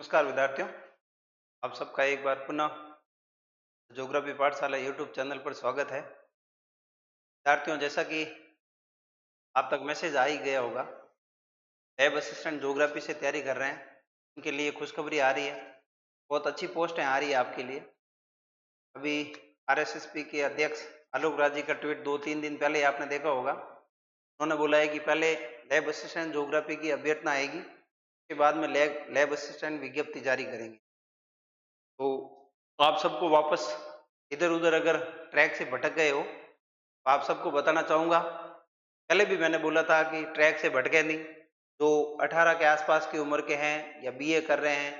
नमस्कार विद्यार्थियों, आप सबका एक बार पुनः ज्योग्राफी पाठशाला यूट्यूब चैनल पर स्वागत है। विद्यार्थियों, जैसा कि आप तक मैसेज आ ही गया होगा, लैब असिस्टेंट ज्योग्राफी से तैयारी कर रहे हैं, उनके लिए खुशखबरी आ रही है। बहुत अच्छी पोस्टें आ रही है आपके लिए। अभी आरएसएसपी के अध्यक्ष आलोक राज जी का ट्वीट 2-3 दिन पहले आपने देखा होगा। उन्होंने बोला है कि पहले लैब असिस्टेंट ज्योग्राफी की अभ्यर्थना आएगी, उसके बाद में लैब असिस्टेंट विज्ञप्ति जारी करेंगे। तो आप सबको वापस इधर उधर अगर ट्रैक से भटक गए हो तो आप सबको बताना चाहूँगा, पहले भी मैंने बोला था कि ट्रैक से भटके नहीं। जो 18 के आसपास की उम्र के हैं या बीए कर रहे हैं,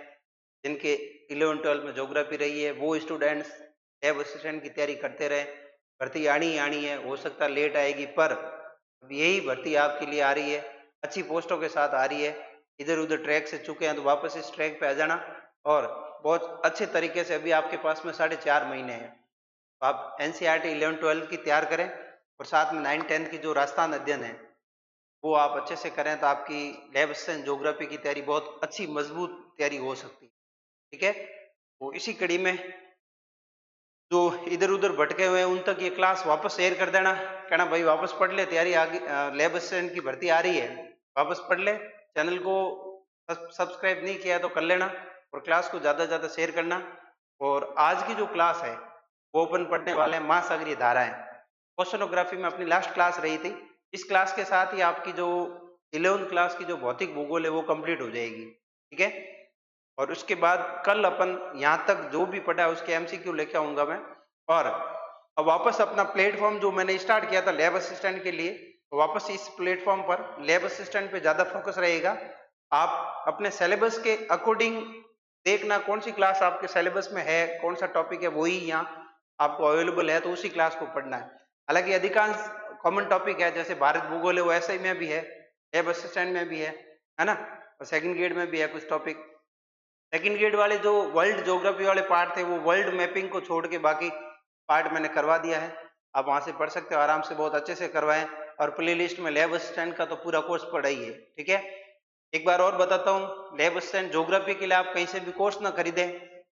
जिनके 11-12 में ज्योग्राफी रही है, वो स्टूडेंट्स लैब असिस्टेंट की तैयारी करते रहे। भर्ती आनी ही आनी है, हो सकता है लेट आएगी, पर अब यही भर्ती आपके लिए आ रही है, अच्छी पोस्टों के साथ आ रही है। इधर उधर ट्रैक से चुके हैं तो वापस इस ट्रैक पे आ जाना और बहुत अच्छे तरीके से, अभी आपके पास में 4.5 महीने हैं, तो आप एनसीईआरटी 11-12 की तैयार करें और साथ में 9-10 की जो राजस्थान अध्ययन है वो आप अच्छे से करें, तो आपकी लैब असिस्टेंट ज्योग्राफी की तैयारी बहुत अच्छी मजबूत तैयारी हो सकती है। ठीक है, तो इसी कड़ी में जो इधर उधर भटके हुए हैं उन तक ये क्लास वापस शेयर कर देना, कहना भाई वापस पढ़ ले, तैयारी आगे, लैब असिस्टेंट की भर्ती आ रही है, वापस पढ़ ले। चैनल को सब्सक्राइब नहीं किया तो कर लेना और क्लास को ज़्यादा से ज़्यादा शेयर करना। और आज की जो क्लास है वो अपन पढ़ने वाले हैं महासागरीय धाराएं। ओशनोग्राफी में अपनी लास्ट क्लास रही थी। इस क्लास के साथ ही आपकी जो 11th क्लास की जो भौतिक भूगोल है वो कंप्लीट हो जाएगी। ठीक है, और उसके बाद कल अपन यहाँ तक जो भी पढ़ा है उसके एमसीक्यू लेके आऊंगा मैं। और अब वापस अपना प्लेटफॉर्म जो मैंने स्टार्ट किया था लैब असिस्टेंट के लिए, तो वापस इस प्लेटफॉर्म पर लैब असिस्टेंट पे ज्यादा फोकस रहेगा। आप अपने सिलेबस के अकॉर्डिंग देखना कौन सी क्लास आपके सिलेबस में है, कौन सा टॉपिक है, वही यहाँ आपको अवेलेबल है, तो उसी क्लास को पढ़ना है। हालांकि अधिकांश कॉमन टॉपिक है, जैसे भारत भूगोल है वो ऐसे में भी है, लैब असिस्टेंट में भी है ना, और सेकंड ग्रेड में भी है कुछ टॉपिक। सेकंड ग्रेड वाले जो वर्ल्ड ज्योग्राफी वाले पार्ट थे वो वर्ल्ड मैपिंग को छोड़ के बाकी पार्ट मैंने करवा दिया है। आप वहां से पढ़ सकते हो आराम से, बहुत अच्छे से करवाएं। और प्ले लिस्ट में लैब असिस्टेंट का तो पूरा कोर्स पढ़ा ही है। ठीक है, एक बार और बताता हूँ, लैब असिस्टेंट ज्योग्राफी के लिए आप कहीं से भी कोर्स ना खरीदें।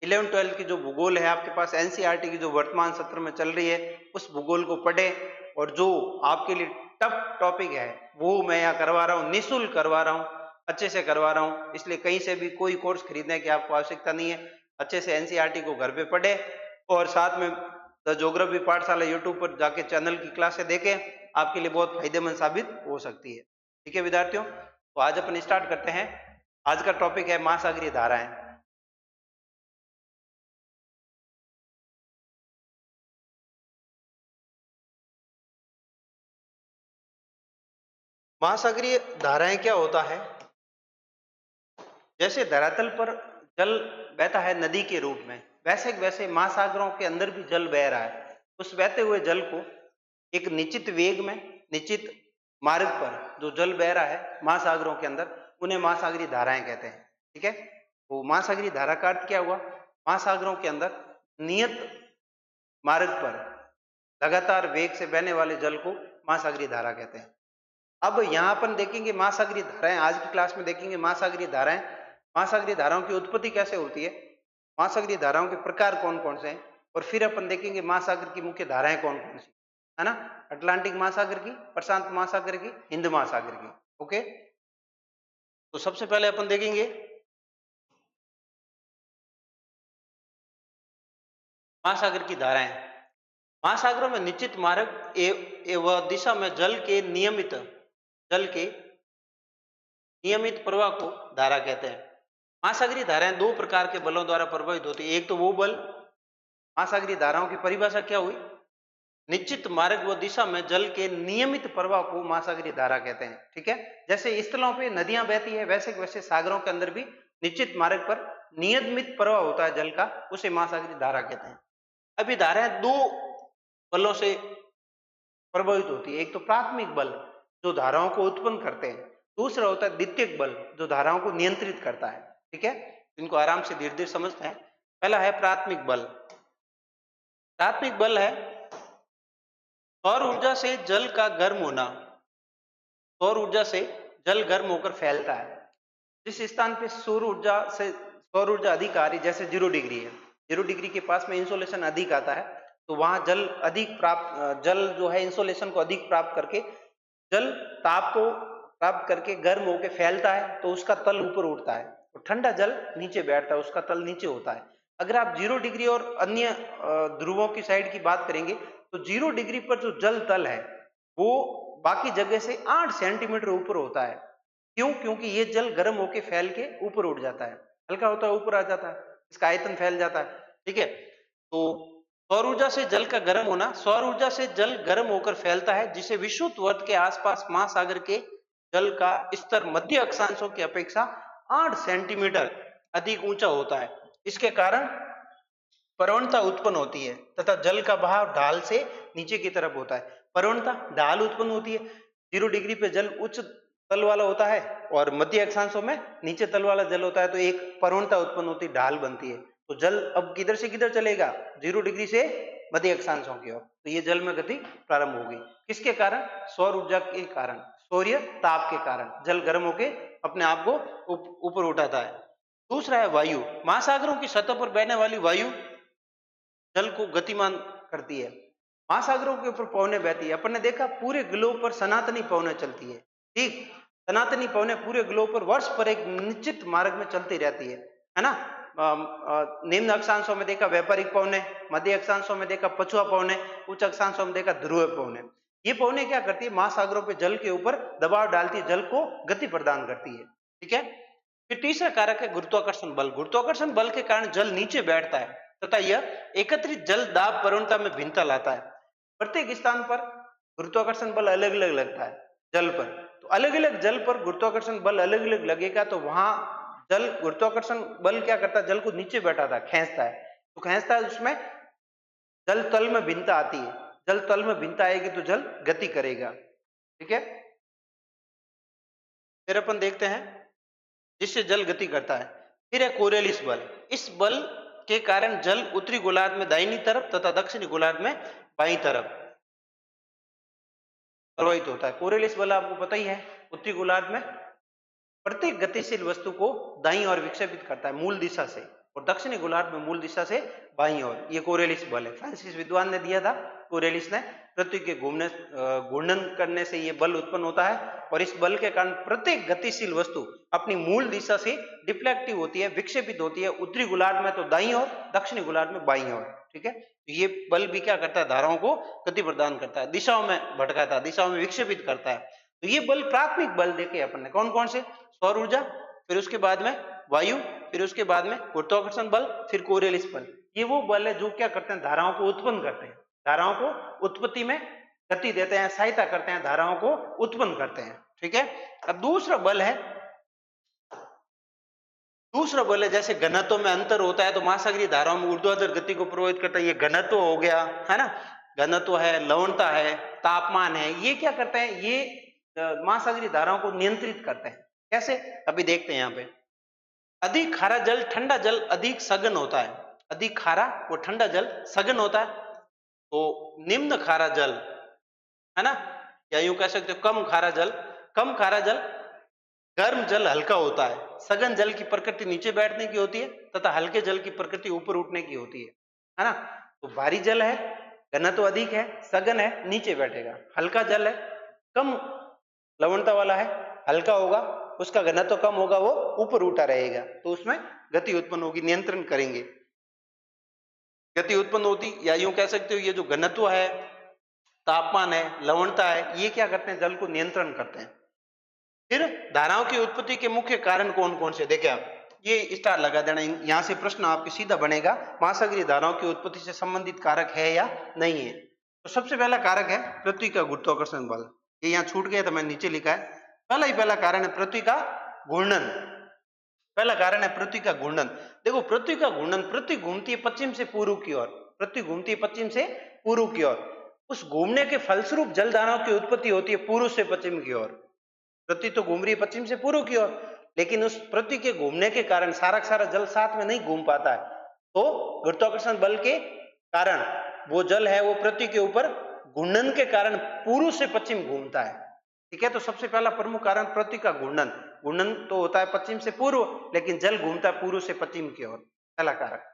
11-12 की जो भूगोल है आपके पास, एनसीईआरटी की जो वर्तमान सत्र में चल रही है उस भूगोल को पढ़े। और जो आपके लिए टफ टॉपिक है वो मैं यहाँ करवा रहा हूँ, निःशुल्क करवा रहा हूँ, अच्छे से करवा रहा हूँ, इसलिए कहीं से भी कोई कोर्स खरीदने की आपको आवश्यकता नहीं है। अच्छे से एनसीईआरटी को घर पे पढ़े और साथ में द ज्योग्राफी पाठशाला यूट्यूब पर जाके चैनल की क्लासें देखें, आपके लिए बहुत फायदेमंद साबित हो सकती है। ठीक है विद्यार्थियों, तो आज अपन स्टार्ट करते हैं। आज का टॉपिक है महासागरीय धाराएं। महासागरीय धाराएं क्या होता है? जैसे धरातल पर जल बहता है नदी के रूप में, वैसे वैसे महासागरों के अंदर भी जल बह रहा है। उस बहते हुए जल को एक निश्चित वेग में, निश्चित मार्ग पर जो जल बह रहा है महासागरों के अंदर, उन्हें महासागरीय धाराएं कहते हैं। ठीक है, तो महासागरीय धारा का अर्थ क्या हुआ? महासागरों के अंदर नियत मार्ग पर लगातार वेग से बहने वाले जल को महासागरीय धारा कहते हैं। अब यहाँ अपन देखेंगे महासागरीय धाराएं, आज की क्लास में देखेंगे महासागरीय धाराएं। महासागरीय धाराओं की उत्पत्ति कैसे होती है, महासागरीय धाराओं के प्रकार कौन कौन से हैं, और फिर अपन देखेंगे महासागर की मुख्य धाराएं कौन कौन सी है ना, अटलांटिक महासागर की, प्रशांत महासागर की, हिंद महासागर की। ओके, तो सबसे पहले अपन देखेंगे महासागर की धाराएं। महासागरों में निश्चित मार्ग एवं दिशा में जल के नियमित प्रवाह को धारा कहते हैं। महासागरीय धाराएं दो प्रकार के बलों द्वारा प्रभावित होती है। एक तो वो बल, महासागरीय धाराओं की परिभाषा क्या हुई? निश्चित मार्ग व दिशा में जल के नियमित प्रवाह को महासागरीय धारा कहते हैं। ठीक है, जैसे स्थलों पे नदियां बहती है वैसे वैसे सागरों के अंदर भी निश्चित मार्ग पर नियमित प्रवाह होता है जल का, उसे महासागरीय धारा कहते हैं। अभी धाराएं दो बलों से प्रभावित होती है। एक तो प्राथमिक बल जो धाराओं को उत्पन्न करते हैं, दूसरा होता है द्वितीयक बल जो धाराओं को नियंत्रित करता है। ठीक है, इनको आराम से धीरे धीरे समझते हैं। पहला है प्राथमिक बल। प्राथमिक बल है सौर ऊर्जा से जल का गर्म होना। सौर ऊर्जा से जल गर्म होकर फैलता है। जिस स्थान पे सौर ऊर्जा से सौर ऊर्जा अधिक आ रही, जैसे 0 डिग्री है, 0 डिग्री के पास में इंसोलेशन अधिक आता है, तो वहां जल अधिक प्राप्त, जल जो है इंसोलेशन को अधिक प्राप्त करके, जल ताप को प्राप्त करके गर्म होकर फैलता है, तो उसका तल ऊपर उठता है, तो ठंडा जल नीचे बैठता है, उसका तल नीचे होता है। अगर आप 0 डिग्री और अन्य ध्रुवों की साइड की बात करेंगे, तो 0 डिग्री पर जो जल तल है वो बाकी जगह से 8 सेंटीमीटर ऊपर होता है। क्यों? क्योंकि ये जल गर्म होके फैल के ऊपर उठ जाता है, हल्का होता है ऊपर आ जाता है, इसका आयतन फैल जाता है। ठीक है, तो सौर ऊर्जा से जल का गर्म होना, सौर ऊर्जा से जल गर्म होकर फैलता है, जिसे विषुवत वर्त के आसपास महासागर के जल का स्तर मध्य अक्षांशों की अपेक्षा 8 सेंटीमीटर अधिक ऊंचा होता है। इसके कारण प्रवणता उत्पन्न होती है तथा जल का बहाव ढाल से नीचे की तरफ होता है। प्रवणता ढाल उत्पन्न होती है, 0 डिग्री पे जल उच्च तल वाला होता है और मध्य अक्षांशों में नीचे तल वाला जल होता है, तो एक प्रवणता उत्पन्न होती है, ढाल बनती है। तो जल अब किधर से किधर चलेगा? 0 डिग्री से मध्य अक्षांशों की ओर, तो ये जल में गति प्रारंभ होगी। किसके कारण? सौर ऊर्जा के कारण, सौर्य ताप के कारण जल गर्म होके अपने आप को ऊपर उठाता है। दूसरा है वायु। महासागरों की सतह पर बहने वाली वायु जल को गतिमान करती है। महासागरों के ऊपर पवनें बहती है, अपन ने देखा पूरे ग्लोब पर सनातनी पवनें चलती है। ठीक, सनातनी पवनें पूरे ग्लोब पर वर्ष पर एक निश्चित मार्ग में चलती रहती है ना। निम्न अक्षांशों में देखा व्यापारिक पवनें, मध्य अक्षांशों में देखा पछुआ पवनें, उच्च अक्षांशों में देखा ध्रुव पवनें। ये पवनें क्या करती है? महासागरों पर जल के ऊपर दबाव डालती है, जल को गति प्रदान करती है। ठीक है, फिर तीसरा कारक है गुरुत्वाकर्षण बल। गुरुत्वाकर्षण बल के कारण जल नीचे बैठता है तथा यह एकत्रित जल दाब प्रवणता में भिन्नता लाता है। प्रत्येक स्थान पर गुरुत्वाकर्षण बल अलग अलग लगता है जल पर, तो अलग अलग जल पर गुरुत्वाकर्षण बल अलग अलग लगेगा, तो वहां जल गुरुत्वाकर्षण बल क्या करता है? जल को नीचे बैठाता है, खींचता है, तो खींचता है, उसमें जल तल में भिन्नता आती है। जल तल में भिन्नता आएगी तो जल गति करेगा। ठीक है, फिर अपन देखते हैं जिससे जल गति करता है। फिर है कोरेलिस बल। इस बल के कारण जल उत्तरी गोलार्ध में दाहिनी तरफ तथा दक्षिणी गोलार्ध में बाईं तरफ प्रवाहित होता है। कोरेलिस बल आपको पता ही है, उत्तरी गोलार्ध में प्रत्येक गतिशील वस्तु को दाईं ओर विक्षेपित करता है मूल दिशा से, और दक्षिणी गोलार्ध में मूल दिशा से बाईं ओर। ये कोरेलिस बल है, फ्रांसिस विद्वान ने दिया था। कोरेलिस ने पृथ्वी के घूर्णन करने से ये बल उत्पन्न होता है, और इस बल के कारण प्रत्येक गतिशील वस्तु अपनी मूल दिशा से डिफ्लेक्टिव होती है, विक्षेपित होती है। उत्तरी गोलार्ध में तो दाईं ओर, दक्षिणी गोलार्ध में बाईं ओर। ठीक है, ये बल भी क्या करता है? धाराओं को गति प्रदान करता है, दिशाओं में भटकाता है, दिशाओं में विक्षेपित करता है। तो ये बल प्राथमिक बल देखे अपन ने, कौन कौन से? सौर ऊर्जा, फिर उसके बाद में वायु, फिर उसके बाद में गुरुत्वाकर्षण बल, फिर कोरेलिस बल। ये वो बल है जो क्या करते हैं? धाराओं को उत्पन्न करते हैं, धाराओं को उत्पत्ति में गति देते हैं, सहायता करते हैं, धाराओं को उत्पन्न करते हैं। ठीक है, अब दूसरा बल है, जैसे घनत्व में अंतर होता है तो महासागरीय धाराओं में ऊर्ध्वाधर गति को प्रभावित करता है। ये घनत्व हो गया है ना, घनत्व है, लवणता है, तापमान है, ये क्या करते हैं? ये महासागरीय धाराओं को नियंत्रित करते हैं। कैसे? अभी देखते हैं यहाँ पे। अधिक खारा जल, ठंडा जल अधिक सघन होता है। अधिक खारा वो ठंडा जल सघन होता है, तो निम्न खारा जल है ना, या यूं कह सकते हो कम खारा जल। कम खारा जल, गर्म जल हल्का होता है। सघन जल की प्रकृति नीचे बैठने की होती है तथा हल्के जल की प्रकृति ऊपर उठने की होती है ना। तो भारी जल है, घनत्व अधिक है, सघन है, नीचे बैठेगा। हल्का जल है, कम लवणता वाला है, हल्का होगा, उसका घनत्व कम होगा, वो ऊपर उठा रहेगा, तो उसमें गति उत्पन्न होगी, नियंत्रण करेंगे, गति उत्पन्न होती। या यूं कह सकते हो ये जो घनत्व है, तापमान है, लवणता है, ये क्या करते हैं? जल को नियंत्रण करते हैं। फिर धाराओं की उत्पत्ति के मुख्य कारण कौन कौन से? देखिए आप, ये स्टार लगा देना, यहां से प्रश्न आपके सीधा बनेगा, महासागरीय धाराओं की उत्पत्ति से संबंधित कारक है या नहीं है। तो सबसे पहला कारक है पृथ्वी का गुरुत्वाकर्षण बल। ये यहाँ छूट गया तो मैंने नीचे लिखा है। पहला कारण है पृथ्वी का घूर्णन। पहला कारण है पृथ्वी का घूर्णन। देखो पृथ्वी का घूर्णन, पृथ्वी घूमती है पश्चिम से पूर्व की ओर, पृथ्वी घूमती है पश्चिम से पूर्व की ओर। उस घूमने के फलस्वरूप जल धाराओं की उत्पत्ति होती है पूर्व से पश्चिम की ओर। पृथ्वी तो घूम रही है पश्चिम से पूर्व की ओर, लेकिन उस पृथ्वी के घूमने के कारण सारा सारा जल साथ में नहीं घूम पाता है, तो गुरुत्वाकर्षण बल के कारण वो जल है वो पृथ्वी के ऊपर घूर्णन के कारण पूर्व से पश्चिम घूमता है। ठीक है, तो सबसे पहला प्रमुख कारण पृथ्वी का घूर्णन। घूर्णन तो होता है पश्चिम से पूर्व, लेकिन जल घूमता है पूर्व से पश्चिम की ओर। पहला कारक।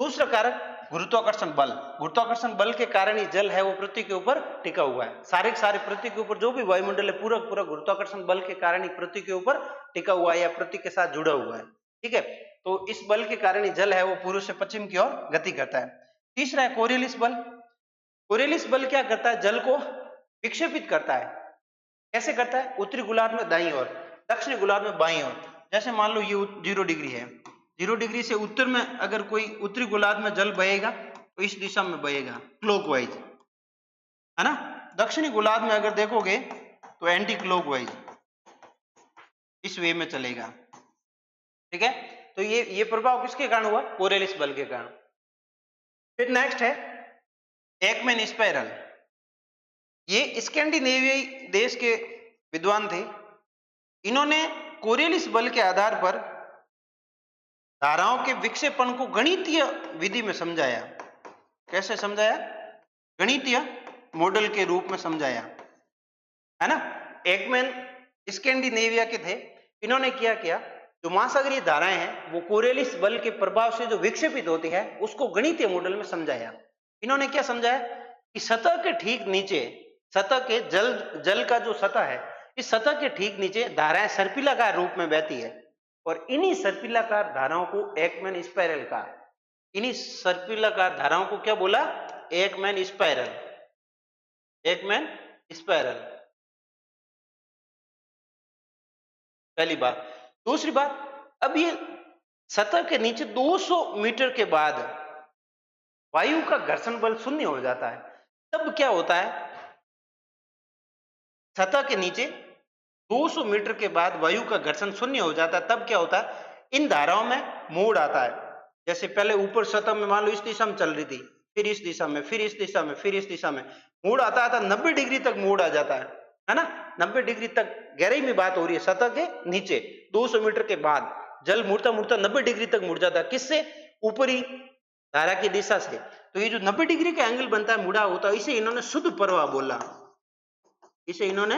दूसरा कारक गुरुत्वाकर्षण बल। गुरुत्वाकर्षण बल के कारण ही जल है वो पृथ्वी के ऊपर टिका हुआ है। सारे पृथ्वी के ऊपर जो भी वायुमंडल है पूरा पूरा गुरुत्वाकर्षण बल के कारण ही पृथ्वी के ऊपर टिका हुआ है या पृथ्वी के साथ जुड़ा हुआ है। ठीक है, तो इस बल के कारण ही जल है वो पूर्व से पश्चिम की ओर गति करता है। तीसरा है कोरियलिस बल। कोरियलिस बल क्या करता है? जल को विक्षेपित करता है। कैसे करता है? उत्तरी गोलार्ध में दाईं ओर, दक्षिणी गोलार्ध में बाईं ओर। जैसे मान लो ये 0 डिग्री है, 0 डिग्री से उत्तर में अगर कोई उत्तरी गोलार्ध में जल बहेगा तो इस दिशा में बहेगा, क्लॉकवाइज, है ना। दक्षिणी गोलार्ध में अगर देखोगे तो एंटी क्लॉकवाइज, इस वे में चलेगा। ठीक है, तो ये प्रभाव किसके कारण हुआ? कोरियलिस बल के कारण। फिर नेक्स्ट है एकमैन स्पाइरल। ये स्कैंडिनेवियाई देश के विद्वान थे। इन्होंने कोरियलिस बल के आधार पर धाराओं के विक्षेपण को गणितीय विधि में समझाया। कैसे समझाया? गणितीय मॉडल के रूप में समझाया, है ना। एकमैन स्कैंडिनेविया के थे। इन्होंने क्या जो महासागरीय धाराएं हैं वो कोरियलिस बल के प्रभाव से जो विक्षेपित होती है उसको गणितीय मॉडल में समझाया। इन्होंने क्या समझाया कि सतह के ठीक नीचे, सतह के जल का जो सतह है, इस सतह के ठीक नीचे धाराएं सर्पिलाकार रूप में बहती है और इन्हीं सर्पिलाकार धाराओं को एकमैन स्पाइरल का, इन्हीं सर्पिलाकार धाराओं को क्या बोला? Ekman spiral. एकमैन स्पाइरल, पहली बात। दूसरी बात, अब ये सतह के नीचे 200 मीटर के बाद वायु का घर्षण बल शून्य हो जाता है। तब क्या होता है? सतह के नीचे 200 मीटर के बाद वायु का घर्षण शून्य हो जाता है। तब क्या होता है? इन धाराओं में मोड़ आता है। जैसे पहले ऊपर सतह में मान लो इस दिशा में चल रही थी, फिर इस दिशा में, फिर इस दिशा में, फिर इस दिशा में मोड़ आता है। 90 डिग्री तक मोड़ आ जाता है ना। 90 डिग्री तक गहराई में बात हो रही है। सतह के नीचे 200 मीटर के बाद जल मुड़ता मुड़ता 90 डिग्री तक मुड़ जाता है। किससे? ऊपरी धारा की दिशा से। तो ये जो 90 डिग्री का एंगल बनता है, मुड़ा होता है, इसे इन्होंने शुद्ध प्रवाह बोला। इसे इन्होंने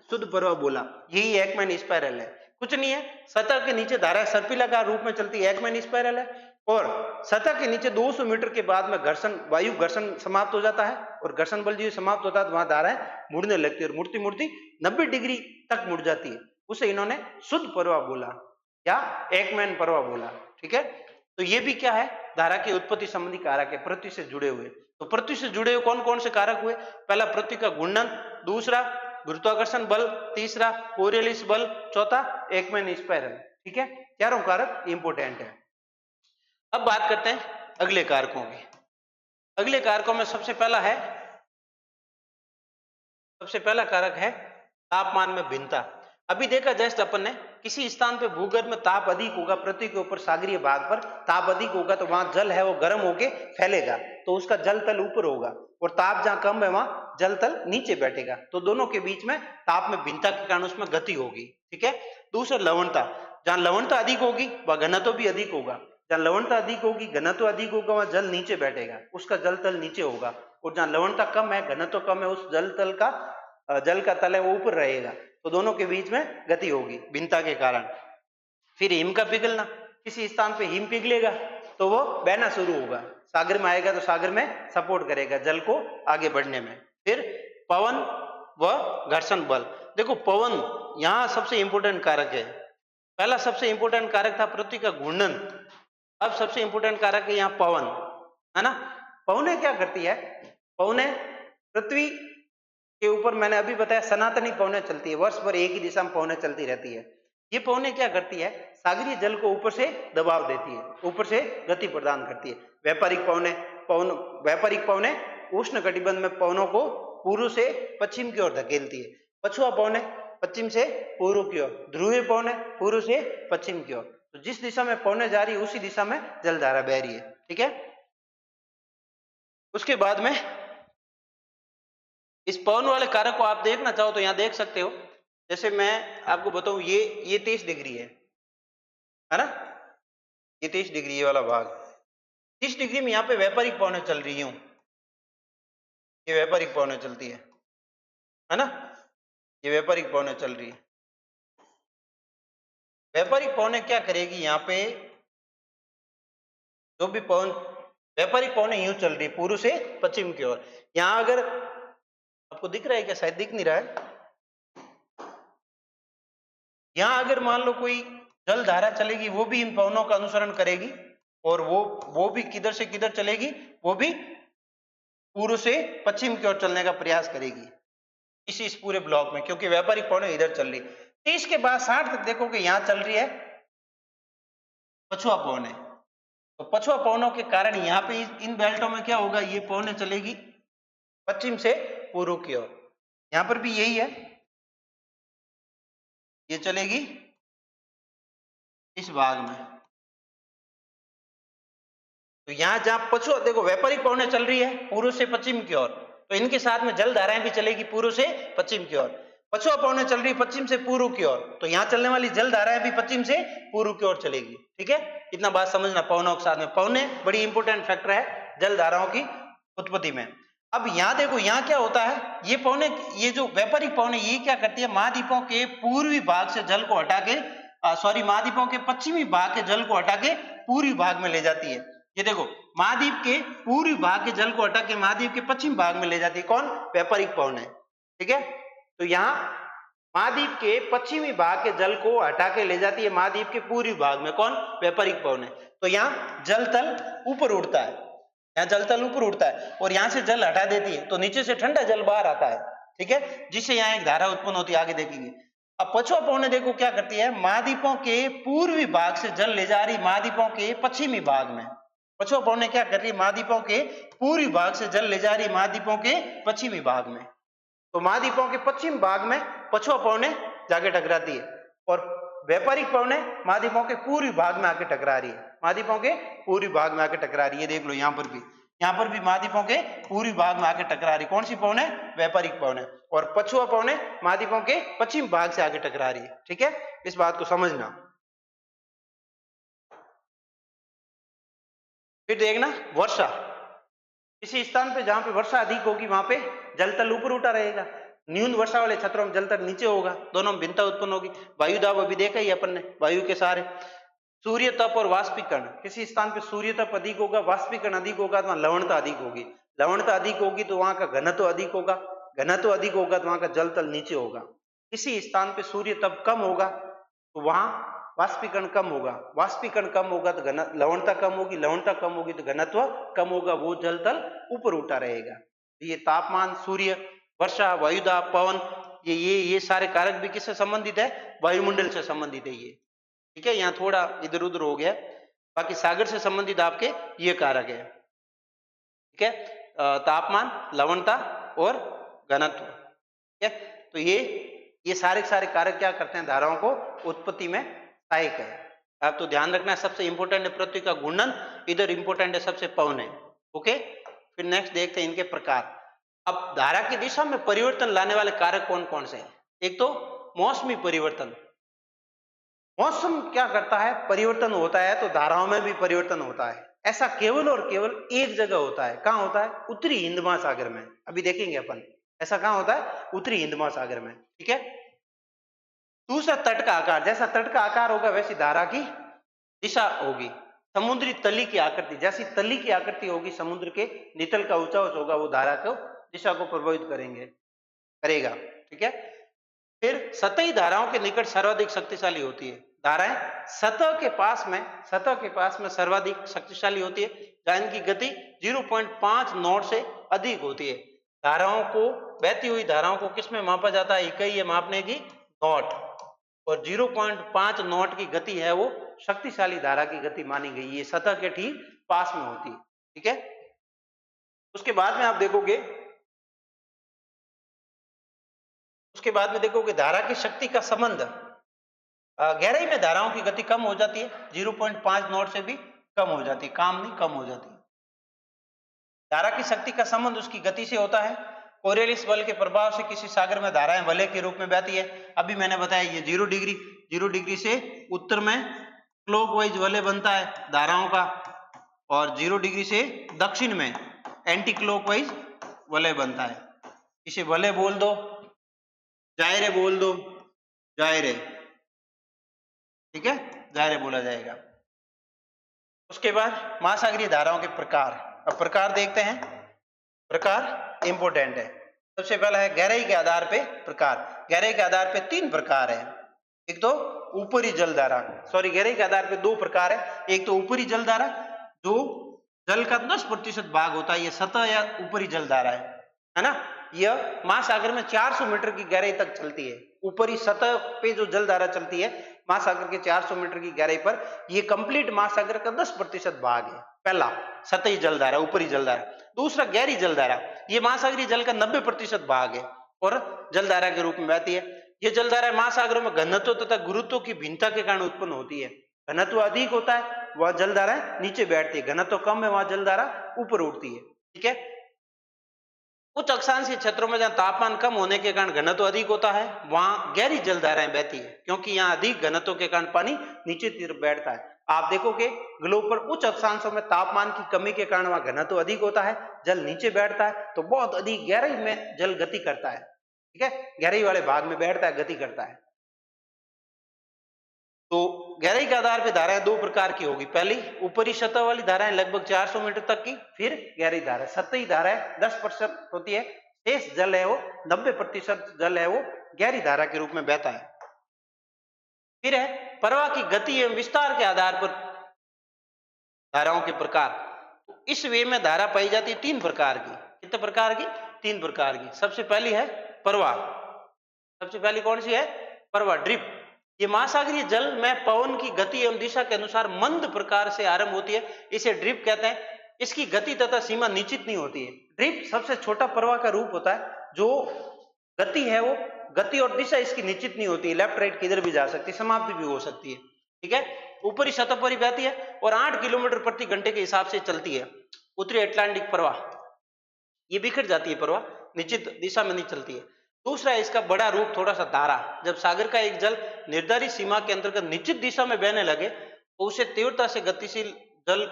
शुद्ध प्रवाह बोला। यही एकमैन स्पाइरल है। कुछ नहीं है, सतह के नीचे धारा सर्पिलाकार रूप में चलती है, एकमैन स्पाइरल है। और सतह के नीचे 200 मीटर के बाद में घर्षण, वायु घर्षण समाप्त हो जाता है और घर्षण बल जो समाप्त होता है तो वहां धाराएं मुड़ने लगती है और मुड़ती मुड़ती 90 डिग्री तक मुड़ जाती है। उसे इन्होंने शुद्ध प्रवाह बोला या एकमैन प्रवाह बोला। ठीक है, तो ये भी क्या है? धारा की उत्पत्ति संबंधी कारक है, पृथ्वी से जुड़े हुए। तो पृथ्वी से जुड़े हुए कौन कौन से कारक हुए? पहला पृथ्वी का घूर्णन, दूसरा गुरुत्वाकर्षण बल, तीसरा कोरियलिस बल, चौथा एकमैन स्पाइरल। ठीक है, चारों कारक इंपोर्टेंट है। अब बात करते हैं अगले कारकों की। अगले कारकों में सबसे पहला कारक है तापमान में भिन्नता। अभी देखा जस्ट अपन ने, किसी स्थान पे भूगर्भ में ताप अधिक होगा, पृथ्वी के ऊपर सागरीय भाग पर ताप अधिक होगा तो वहां जल है वो गर्म होके फैलेगा, तो उसका जल तल ऊपर होगा। और ताप जहां कम है वहां जल तल नीचे बैठेगा। तो दोनों के बीच में ताप में भिन्नता के कारण उसमें गति होगी। ठीक है। दूसरा लवणता, जहां लवणता अधिक होगी वह घनत्व भी अधिक होगा। जहां लवणता अधिक होगी, घनत्व अधिक होगा, वहां जल नीचे बैठेगा, उसका जल तल नीचे होगा। और जहां लवणता कम है, घनत्व कम है, उस जल का तल है वो ऊपर रहेगा। तो दोनों के बीच में गति होगी भिन्नता के कारण। फिर हिम का पिघलना, किसी स्थान पे हिम पिघलेगा तो वो बहना शुरू होगा, सागर में आएगा तो सागर में सपोर्ट करेगा जल को आगे बढ़ने में। फिर पवन व घर्षण बल। देखो पवन यहाँ सबसे इंपोर्टेंट कारक है। पहला सबसे इंपोर्टेंट कारक था पृथ्वी का घूर्णन, अब सबसे इंपोर्टेंट कारक है यहाँ पवन, है ना। पवनें क्या करती है? पवनें पृथ्वी के ऊपर, मैंने अभी बताया सनातनी पवनें चलती है, वर्ष भर एक ही दिशा में पवनें चलती रहती है। ये पवनें क्या करती है? सागरीय जल को ऊपर से दबाव देती है, ऊपर से गति प्रदान करती है। व्यापारिक पवनें उष्ण कटिबंध में पवनों को पूर्व से पश्चिम की ओर धकेलती है। पछुआ पवनें पश्चिम से पूर्व की ओर, ध्रुवीय पवनें पूर्व से पश्चिम की ओर। तो जिस दिशा में पवनें जा रही है उसी दिशा में जलधारा बह रही है। ठीक है। उसके बाद में इस पवन वाले कारक को आप देखना चाहो तो यहां देख सकते हो। जैसे मैं आपको बताऊं, ये 23 डिग्री है ना, ये 23 डिग्री ये वाला भाग, 30 डिग्री में यहाँ पे व्यापारिक पवनें चल रही हूं, ये व्यापारिक पवनें चलती है ना, ये व्यापारिक पवनें चल रही है। व्यापारिक पवने क्या करेगी, यहाँ पे जो भी पवन, व्यापारिक पवने यूं चल रही है पूर्व से पश्चिम की ओर। यहाँ अगर आपको दिख रहा है क्या, शायद दिख नहीं रहा है, यहाँ अगर मान लो कोई जल धारा चलेगी वो भी इन पवनों का अनुसरण करेगी, और वो भी किधर से किधर चलेगी, वो भी पूर्व से पश्चिम की ओर चलने का प्रयास करेगी इस पूरे ब्लॉक में, क्योंकि व्यापारिक पवने इधर चल रही। 30 के बाद 60 तक देखो कि यहाँ चल रही है पछुआ पवने, तो पछुआ पवनों के कारण यहाँ पे इन बेल्टों में क्या होगा, ये पवने चलेगी पश्चिम से पूर्व की ओर। यहाँ पर भी यही है, ये चलेगी इस भाग में। तो यहां जहां पछुआ देखो व्यापारिक पवने चल रही है पूर्व से पश्चिम की ओर, तो इनके साथ में जल धाराएं भी चलेगी पूर्व से पश्चिम की ओर। पछुआ पवने चल रही है पश्चिम से पूर्व की ओर, तो यहां चलने वाली जल धाराएं भी पश्चिम से पूर्व की ओर चलेगी। ठीक है, इतना बात समझना पवनों के साथ में। पवने बड़ी इंपॉर्टेंट फैक्टर है जल धाराओं की उत्पत्ति में। अब यहाँ देखो यहाँ क्या होता है, ये पवने, ये जो व्यापारिक पवने ये क्या करती है, महाद्वीपों के पूर्वी भाग से जल को हटा के महाद्वीपों के पश्चिमी भाग के जल को हटा के पूर्वी भाग में ले जाती है। ये देखो महाद्वीप के पूर्वी भाग के जल को हटा के महाद्वीप के पश्चिम भाग में ले जाती है, कौन, व्यापारिक पवने। ठीक है, तो यहाँ महाद्वीप के पश्चिमी भाग के जल को हटा के ले जाती है महाद्वीप के पूर्वी भाग में, कौन, व्यापारिक पवने। तो यहाँ जल तल ऊपर उठता है, यहाँ जल तल ऊपर उठता है, और यहाँ से जल हटा देती है तो नीचे से ठंडा जल बाहर आता है। ठीक है, जिससे यहाँ एक धारा उत्पन्न होती है, आगे देखेंगे। अब पछुआ पवने देखो क्या करती है, महाद्वीपों के पूर्वी भाग से जल ले जा रही महाद्वीपों के पश्चिमी भाग में। पछुआ पवने क्या कर रही है, महाद्वीपों के पूर्वी भाग से जल ले जा रही महाद्वीपों के पश्चिमी भाग में। तो महाद्वीपों के पश्चिम भाग में पछुआ पवने जाके टकराती है, और व्यापारिक पवने महाद्वीपों के पूर्वी भाग में आके टकरा रही है, महाद्वीपों के पूर्वी भाग में आके टकरा रही है। देख लो यहाँ पर भी महाद्वीपों के पूर्वी भाग में आके टकरा रही, कौन सी पवने, व्यापारिक पवने। और पछुआ पवने महाद्वीपों के पश्चिम भाग से आके टकरा रही है। ठीक है, इस बात को समझना। फिर देखना वर्षा, किसी स्थान पे जहां पे वर्षा अधिक होगी वहां पे जलतल ऊपर उठा रहेगा, न्यून वर्षा वाले क्षेत्रों में जलतल नीचे होगा, दोनों में भिन्नता उत्पन्न होगी। वायु दाब अभी देखा ही अपन ने, वायु के सारे। सूर्य तप और वाष्पीकरण, किसी स्थान पे सूर्य तप अधिक होगा, वाष्पीकरण अधिक होगा तो वहां लवणता अधिक होगी, लवणता अधिक होगी तो वहां का घनत्व अधिक होगा, घनत्व अधिक होगा तो वहां का जलतल नीचे होगा। किसी स्थान पे सूर्य तप कम होगा तो वहां वाष्पीकरण कम होगा, वाष्पीकरण कम होगा तो लवणता कम होगी, लवणता कम होगी तो घनत्व कम होगा, वो जलतल ऊपर उठा रहेगा। ये तापमान, सूर्य, वर्षा, वायुदाब, पवन, ये सारे कारक भी किससे संबंधित है, वायुमंडल से संबंधित है ये। ठीक है, यहाँ थोड़ा इधर उधर हो गया, बाकी सागर से संबंधित आपके ये कारक है। ठीक है, तापमान, लवणता और घनत्व। ठीक है, तो ये सारे कारक क्या करते हैं, धाराओं को उत्पत्ति में सहायक है। आप तो ध्यान रखना, सबसे इंपोर्टेंट है पृथ्वी का घूर्णन, इधर इंपोर्टेंट है सबसे पवन है। ओके, फिर नेक्स्ट देखते हैं इनके प्रकार। अब धारा की दिशा में परिवर्तन लाने वाले कारक कौन कौन से हैं। एक तो मौसमी परिवर्तन, मौसम क्या करता है, परिवर्तन होता है तो धाराओं में भी परिवर्तन होता है। ऐसा केवल और केवल एक जगह होता है, कहाँ होता है, उत्तरी हिंद महासागर में। अभी देखेंगे अपन, ऐसा कहाँ होता है, उत्तरी हिंद महासागर में। ठीक है, दूसरा तट का आकार, जैसा तट का आकार होगा वैसी धारा की दिशा होगी। समुद्री तली की आकृति, जैसी तली की आकृति होगी समुद्र के नितल का ऊंचाई होगा, वो धारा को दिशा को प्रभावित करेगा। ठीक है, फिर सतही धाराओं के निकट सर्वाधिक शक्तिशाली होती है। धाराएं सतह के पास में सर्वाधिक शक्तिशाली होती है, जहां इनकी गति 0.5 नॉट से अधिक होती है। धाराओं को, बहती हुई धाराओं को किसमें मापा जाता है, इकाई है मापने की, नॉट, और 0.5 नॉट की गति है वो शक्तिशाली धारा की गति मानी गई, ये सतह के ठीक पास में होती है। ठीक है, उसके बाद में आप देखोगे, धारा की शक्ति का संबंध, गहराई में धाराओं की गति कम हो जाती है, 0.5 नॉट से भी कम हो जाती है, कम हो जाती है। धारा की शक्ति का संबंध उसकी गति से होता है। कोरियोलिस बल के प्रभाव से किसी सागर में धाराएं वलय के रूप में बहती है। अभी मैंने बताया ये 0 डिग्री से उत्तर में क्लॉकवाइज वलय बनता है धाराओं का, और 0 डिग्री से दक्षिण में एंटी क्लॉकवाइज वलय बनता है। इसे वलय बोल दो, दायरे बोल दो, दायरे। ठीक है, दायरे बोला जाएगा। उसके बाद महासागरीय धाराओं के प्रकार। अब प्रकार देखते हैं, प्रकार इंपोर्टेंट है। सबसे पहला है गहराई के आधार पे प्रकार। गहराई के आधार पे 3 प्रकार है। एक तो ऊपरी जलधारा, सॉरी गहराई के आधार पे 2 प्रकार है। एक तो ऊपरी जलधारा जो जल का 10% भाग होता है, ये सतह या ऊपरी जलधारा है ना। यह महासागर में 400 मीटर की गहराई तक चलती है। ऊपरी सतह पे जो जलधारा चलती है महासागर के 400 मीटर की गहराई पर, ये कंप्लीट महासागर का 10% भाग है। पहला सतही जलधारा, ऊपरी जलधारा। दूसरा गहरी जलधारा, ये महासागरीय जल का 90% भाग है और जलधारा के रूप में बहती है। ये जलधारा महासागरों में घनत्व तथा गुरुत्व की भिन्नता के कारण उत्पन्न होती है। घनत्व अधिक होता है वह जलधारा नीचे बैठती है, घनत्व कम है वहां जलधारा ऊपर उठती है। ठीक है, उच्च अक्षांशीय क्षेत्रों में जहां तापमान कम होने के कारण घनत्व अधिक होता है वहां गहरी जलधाराएं बहती है, क्योंकि यहाँ अधिक घनत्व के कारण पानी नीचे की तरफ बैठता है। आप देखोगे ग्लोब पर उच्च अक्षांशों में तापमान की कमी के कारण वहां घनत्व अधिक होता है, जल नीचे बैठता है, तो बहुत अधिक गहराई में जल गति करता है। ठीक है, गहराई वाले भाग में बैठता है, गति करता है। तो गहराई के आधार पर धाराएं 2 प्रकार की होगी। पहली ऊपरी सतह वाली धाराएं लगभग 400 मीटर तक की, फिर गहरी धारा। सतही धाराएं 10% होती है, शेष जल है वो 90% जल है वो गहरी धारा के रूप में बहता है। फिर है प्रवाह की गति एवं विस्तार के आधार पर धाराओं के प्रकार। तो इस वे में धारा पाई जाती है 3 प्रकार की। कितने प्रकार की? 3 प्रकार की। सबसे पहली है प्रवाह। सबसे पहली कौन सी है? प्रवाह, ड्रिप। ये महासागरीय जल में पवन की गति एवं दिशा के अनुसार मंद प्रकार से आरंभ होती है, इसे ड्रिप कहते हैं। इसकी गति तथा सीमा निश्चित नहीं होती है। ड्रिप सबसे छोटा प्रवाह का रूप होता है, जो गति है वो गति और दिशा इसकी निश्चित नहीं होती है, लेफ्ट राइट किधर भी जा सकती है, समाप्ति भी हो सकती है। ठीक है, ऊपरी सतह पर ही बहती है और 8 किलोमीटर प्रति घंटे के हिसाब से चलती है। उत्तरी अटलांटिक प्रवाह, ये बिखर जाती है प्रवाह, निश्चित दिशा में नहीं चलती है। दूसरा है इसका बड़ा रूप, थोड़ा सा धारा। जब सागर का एक जल निर्धारित सीमा के अंतर्गत निश्चित दिशा में बहने लगे तो उसे तीव्रता से गतिशील जल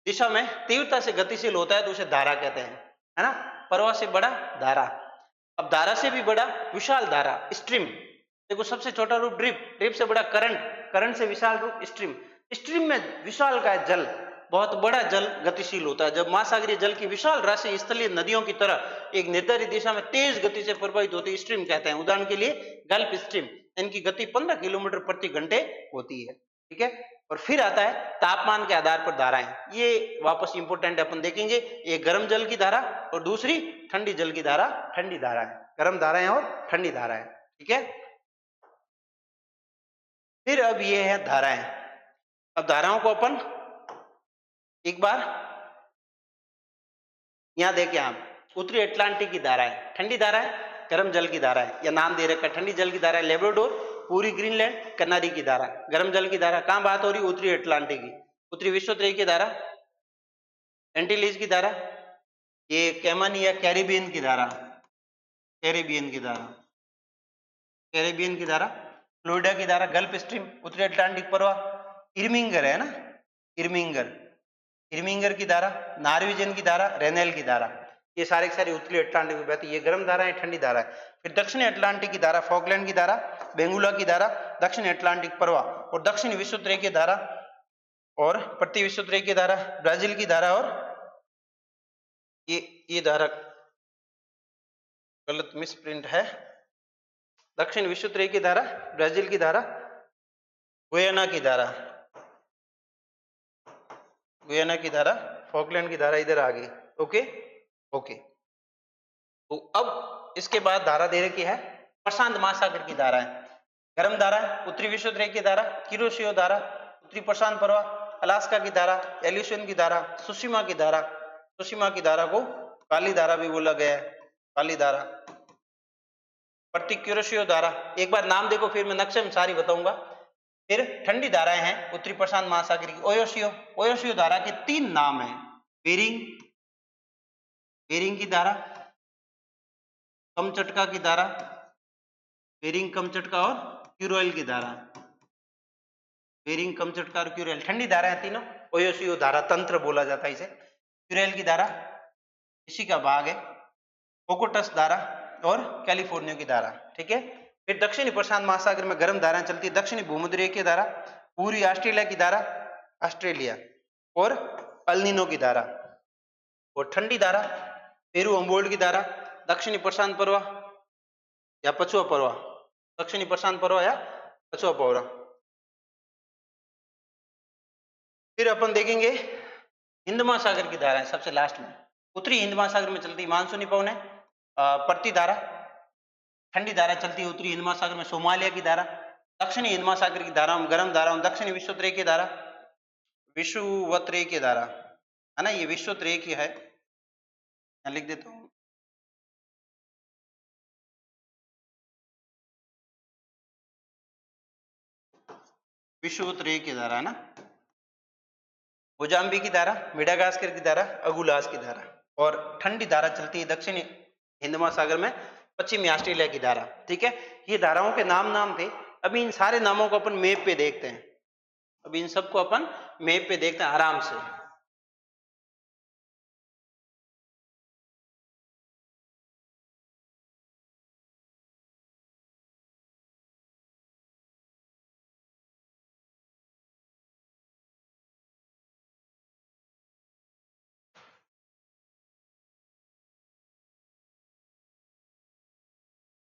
दिशा में तीव्रता से गतिशील होता है, तो उसे धारा कहते हैं, है ना। प्रवाह से बड़ा धारा। अब धारा से भी बड़ा विशाल धारा, स्ट्रीम। देखो सबसे छोटा रूप ड्रिप, ड्रिप से बड़ा करंट, करंट से विशाल रूप स्ट्रीम। स्ट्रीम में विशाल का जल, बहुत बड़ा जल गतिशील होता है। जब महासागरीय जल की विशाल राशि स्थलीय नदियों की तरह एक निर्धारित दिशा में तेज गति से प्रवाहित होती है, स्ट्रीम कहते हैं। उदाहरण के लिए गल्फ स्ट्रीम, इनकी गति 15 किलोमीटर प्रति घंटे होती है। ठीक है, और फिर आता है तापमान के आधार पर धाराएं। ये वापस इंपोर्टेंट अपन देखेंगे। एक गर्म जल की धारा और दूसरी ठंडी जल की धारा, ठंडी धाराएं, गर्म धाराएं और ठंडी धाराएं। ठीक है, फिर अब ये है धाराएं। अब धाराओं को अपन एक बार यहां देखें आप, उत्तरी अटलांटिक की धारा है, ठंडी धारा है, गर्म जल की धारा है, या नाम दे रखा है ठंडी जल की धारा है लेब्राडोर, पूरी ग्रीनलैंड, कनारी की धारा। गर्म जल की धारा कहां बात हो रही? उत्तरी अटलांटिक की। उत्तरी विश्वोत्तरी की धारा, एंटीलीज की धारा, ये कैमन या कैरिबियन की धारा, कैरिबियन की धारा, कैरिबियन की धारा, फ्लोरिडा की धारा, गल्फ स्ट्रीम, उत्तरी अटलांटिक प्रवाह, इर्मिंगर है ना, इर्मिंगर, इर्मिंगर की धारा, नॉर्वेजियन की धारा, रेनेल की धारा। ये सारे के सारे उत्तरी अटलांटिक में बहती है। ये गर्म धारा है, ठंडी धारा है। फिर दक्षिणी अटलांटिक की धारा, फॉकलैंड की धारा, बेंगुला की धारा, दक्षिणी अटलांटिक प्रवाह और दक्षिणी विश्वोत्तरी की धारा और प्रति विश्वोत्तरी की धारा, ब्राजील की धारा, और ये धारा गलत मिसप्रिंट है, दक्षिण विश्वोत्तरी की धारा, ब्राजील की धारा, गुयाना की धारा, गुयाना की धारा, फॉकलैंड की धारा इधर आ गई। ओके ओके, तो अब इसके बाद धारा दे रखी है प्रशांत महासागर की धारा है। गर्म धारा, उत्तरी विश्वोत्तरी की धारा, किरोशियो धारा, उत्तरी प्रशांत प्रवाह, अलास्का की धारा, एल्यूशन की धारा, सुशिमा की धारा। सुशिमा की धारा को काली धारा भी बोला गया है, काली धारा, प्रति क्यूरोशियो धारा। एक बार नाम देखो, फिर मैं नक्शे में सारी बताऊंगा। फिर ठंडी धाराएं हैं उत्तरी प्रशांत महासागर की, ओयोशियो। ओयोशियो धारा के 3 नाम हैं, बेरिंग, बेरिंग की धारा, कमचटका की धारा, बेरिंग, कमचटका और क्यूरोइल की धारा, बेरिंग, कमचटका और क्यूरोइल। ठंडी धारा है तीनों, ओयोशियो धारा तंत्र बोला जाता है इसे। क्यूरोइल की धारा इसी का भाग है, ओकोटस धारा और कैलिफोर्निया की धारा। ठीक है, फिर दक्षिणी प्रशांत महासागर में गर्म धाराएं चलती है, दक्षिणी भूमध्य की धारा, पूर्वी ऑस्ट्रेलिया की धारा, ऑस्ट्रेलिया और अल्निनो की धारा, और ठंडी धारा पेरू हम्बोल्ट की धारा, दक्षिणी प्रशांत परवा या पछुआ परवा, दक्षिणी प्रशांत परवा या पछुआ परवा। फिर अपन देखेंगे हिंद महासागर की धाराएं सबसे लास्ट में। उत्तरी हिंद महासागर में चलती मानसूनी पवनें, प्रति धारा ठंडी धारा चलती है उत्तरी हिंद महासागर में, सोमालिया की धारा, दक्षिणी हिंद महासागर की धारा गर्म धारा, दक्षिणी विश्वोत्तरीय धारा, विषुवत धारा है ना, ये विश्वोत्तरीय है, मैं लिख देता हूं, विषुवत की धारा है ना, मोजाम्बिक की धारा, मेडागास्कर की धारा, अगुलास की धारा, और ठंडी धारा चलती है दक्षिणी हिंद महासागर में, पश्चिमी ऑस्ट्रेलिया की धारा। ठीक है, ये धाराओं के नाम थे। अभी इन सारे नामों को अपन मैप पे देखते हैं, अभी इन सबको अपन मैप पे देखते हैं आराम से।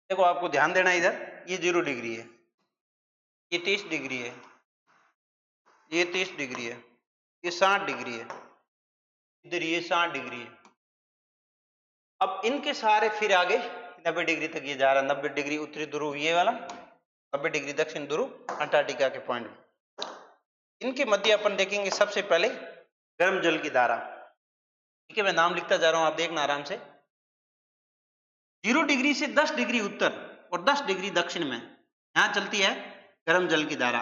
देखो आपको ध्यान देना, इधर ये 0 डिग्री है, ये 30 डिग्री है, ये 30 डिग्री है, ये 60 डिग्री है, इधर ये 60 डिग्री है। अब इनके सारे फिर आगे 90 डिग्री तक ये जा रहा है, 90 डिग्री उत्तरी ध्रुव ये वाला, 90 डिग्री दक्षिण ध्रुव अंटार्कटिका के पॉइंट में। इनके मध्य अपन देखेंगे सबसे पहले गर्म जल की धारा। ठीक है, मैं नाम लिखता जा रहा हूं, आप देखना आराम से। 0 डिग्री से 10 डिग्री उत्तर और 10 डिग्री दक्षिण में यहां चलती है गर्म जल की धारा।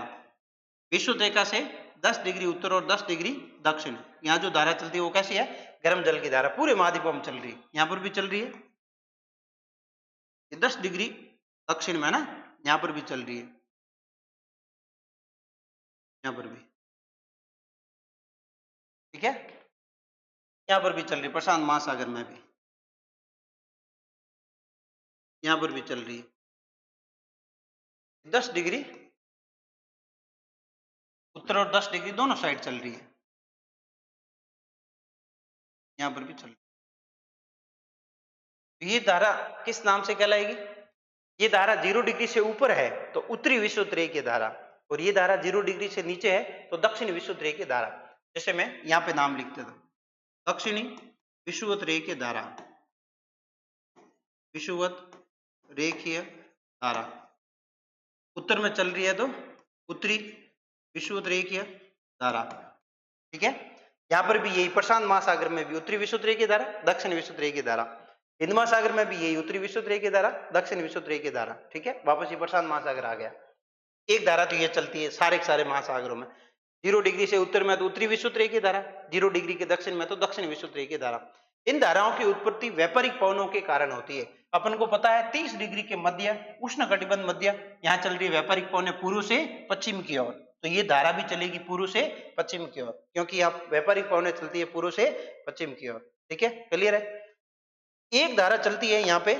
विषुवत से 10 डिग्री उत्तर और 10 डिग्री दक्षिण, यहाँ जो धारा चलती है वो कैसी है, गर्म जल की धारा, पूरे महाद्वीप में चल रही है, यहाँ पर भी चल रही है, ये 10 डिग्री दक्षिण में ना, यहाँ पर भी चल रही है, यहाँ पर भी। ठीक है, यहाँ पर भी चल रही है, प्रशांत महासागर में भी यहाँ पर भी चल रही है, 10 डिग्री उत्तर और 10 डिग्री दोनों साइड चल रही है, यहाँ पर भी चल रही है। ये धारा किस नाम से कहलाएगी, ये धारा 0 डिग्री से ऊपर है तो उत्तरी विषुवत की धारा, और ये धारा 0 डिग्री से नीचे है तो दक्षिणी विषुवत की धारा। जैसे मैं यहाँ पे नाम लिखते था, दक्षिणी विषुवत रेखीय धारा, विषुवत रेखीय धारा, उत्तर में चल रही है तो उत्तरी विषुवत रेखीय धारा। ठीक है, यहाँ पर भी यही, प्रशांत महासागर में भी उत्तरी विषुवत रेखीय धारा, दक्षिण विषुवत रेखीय धारा, हिंद महासागर में भी यही, उत्तरी विषुवत रेखीय धारा, दक्षिण विषुवत रेखीय धारा। ठीक है, वापस ये प्रशांत महासागर आ गया। एक धारा तो ये चलती है सारे के सारे महासागरों में, 0 डिग्री से उत्तर में तो उत्तरी विषुवत रेखीय धारा, 0 डिग्री के दक्षिण में तो दक्षिण विषुवत रेखीय धारा। इन धाराओं की उत्पत्ति व्यापारिक पवनों के कारण होती है। अपन को पता है 30 डिग्री के मध्य उष्ण कटिबंध मध्य, यहाँ चल रही है व्यापारिक पवनें पूर्व से पश्चिम की ओर, तो ये धारा भी चलेगी पूर्व से पश्चिम की ओर, क्योंकि यहाँ व्यापारिक पवनें चलती है पूर्व से पश्चिम की ओर। ठीक है, क्लियर है। एक धारा चलती है यहाँ पे,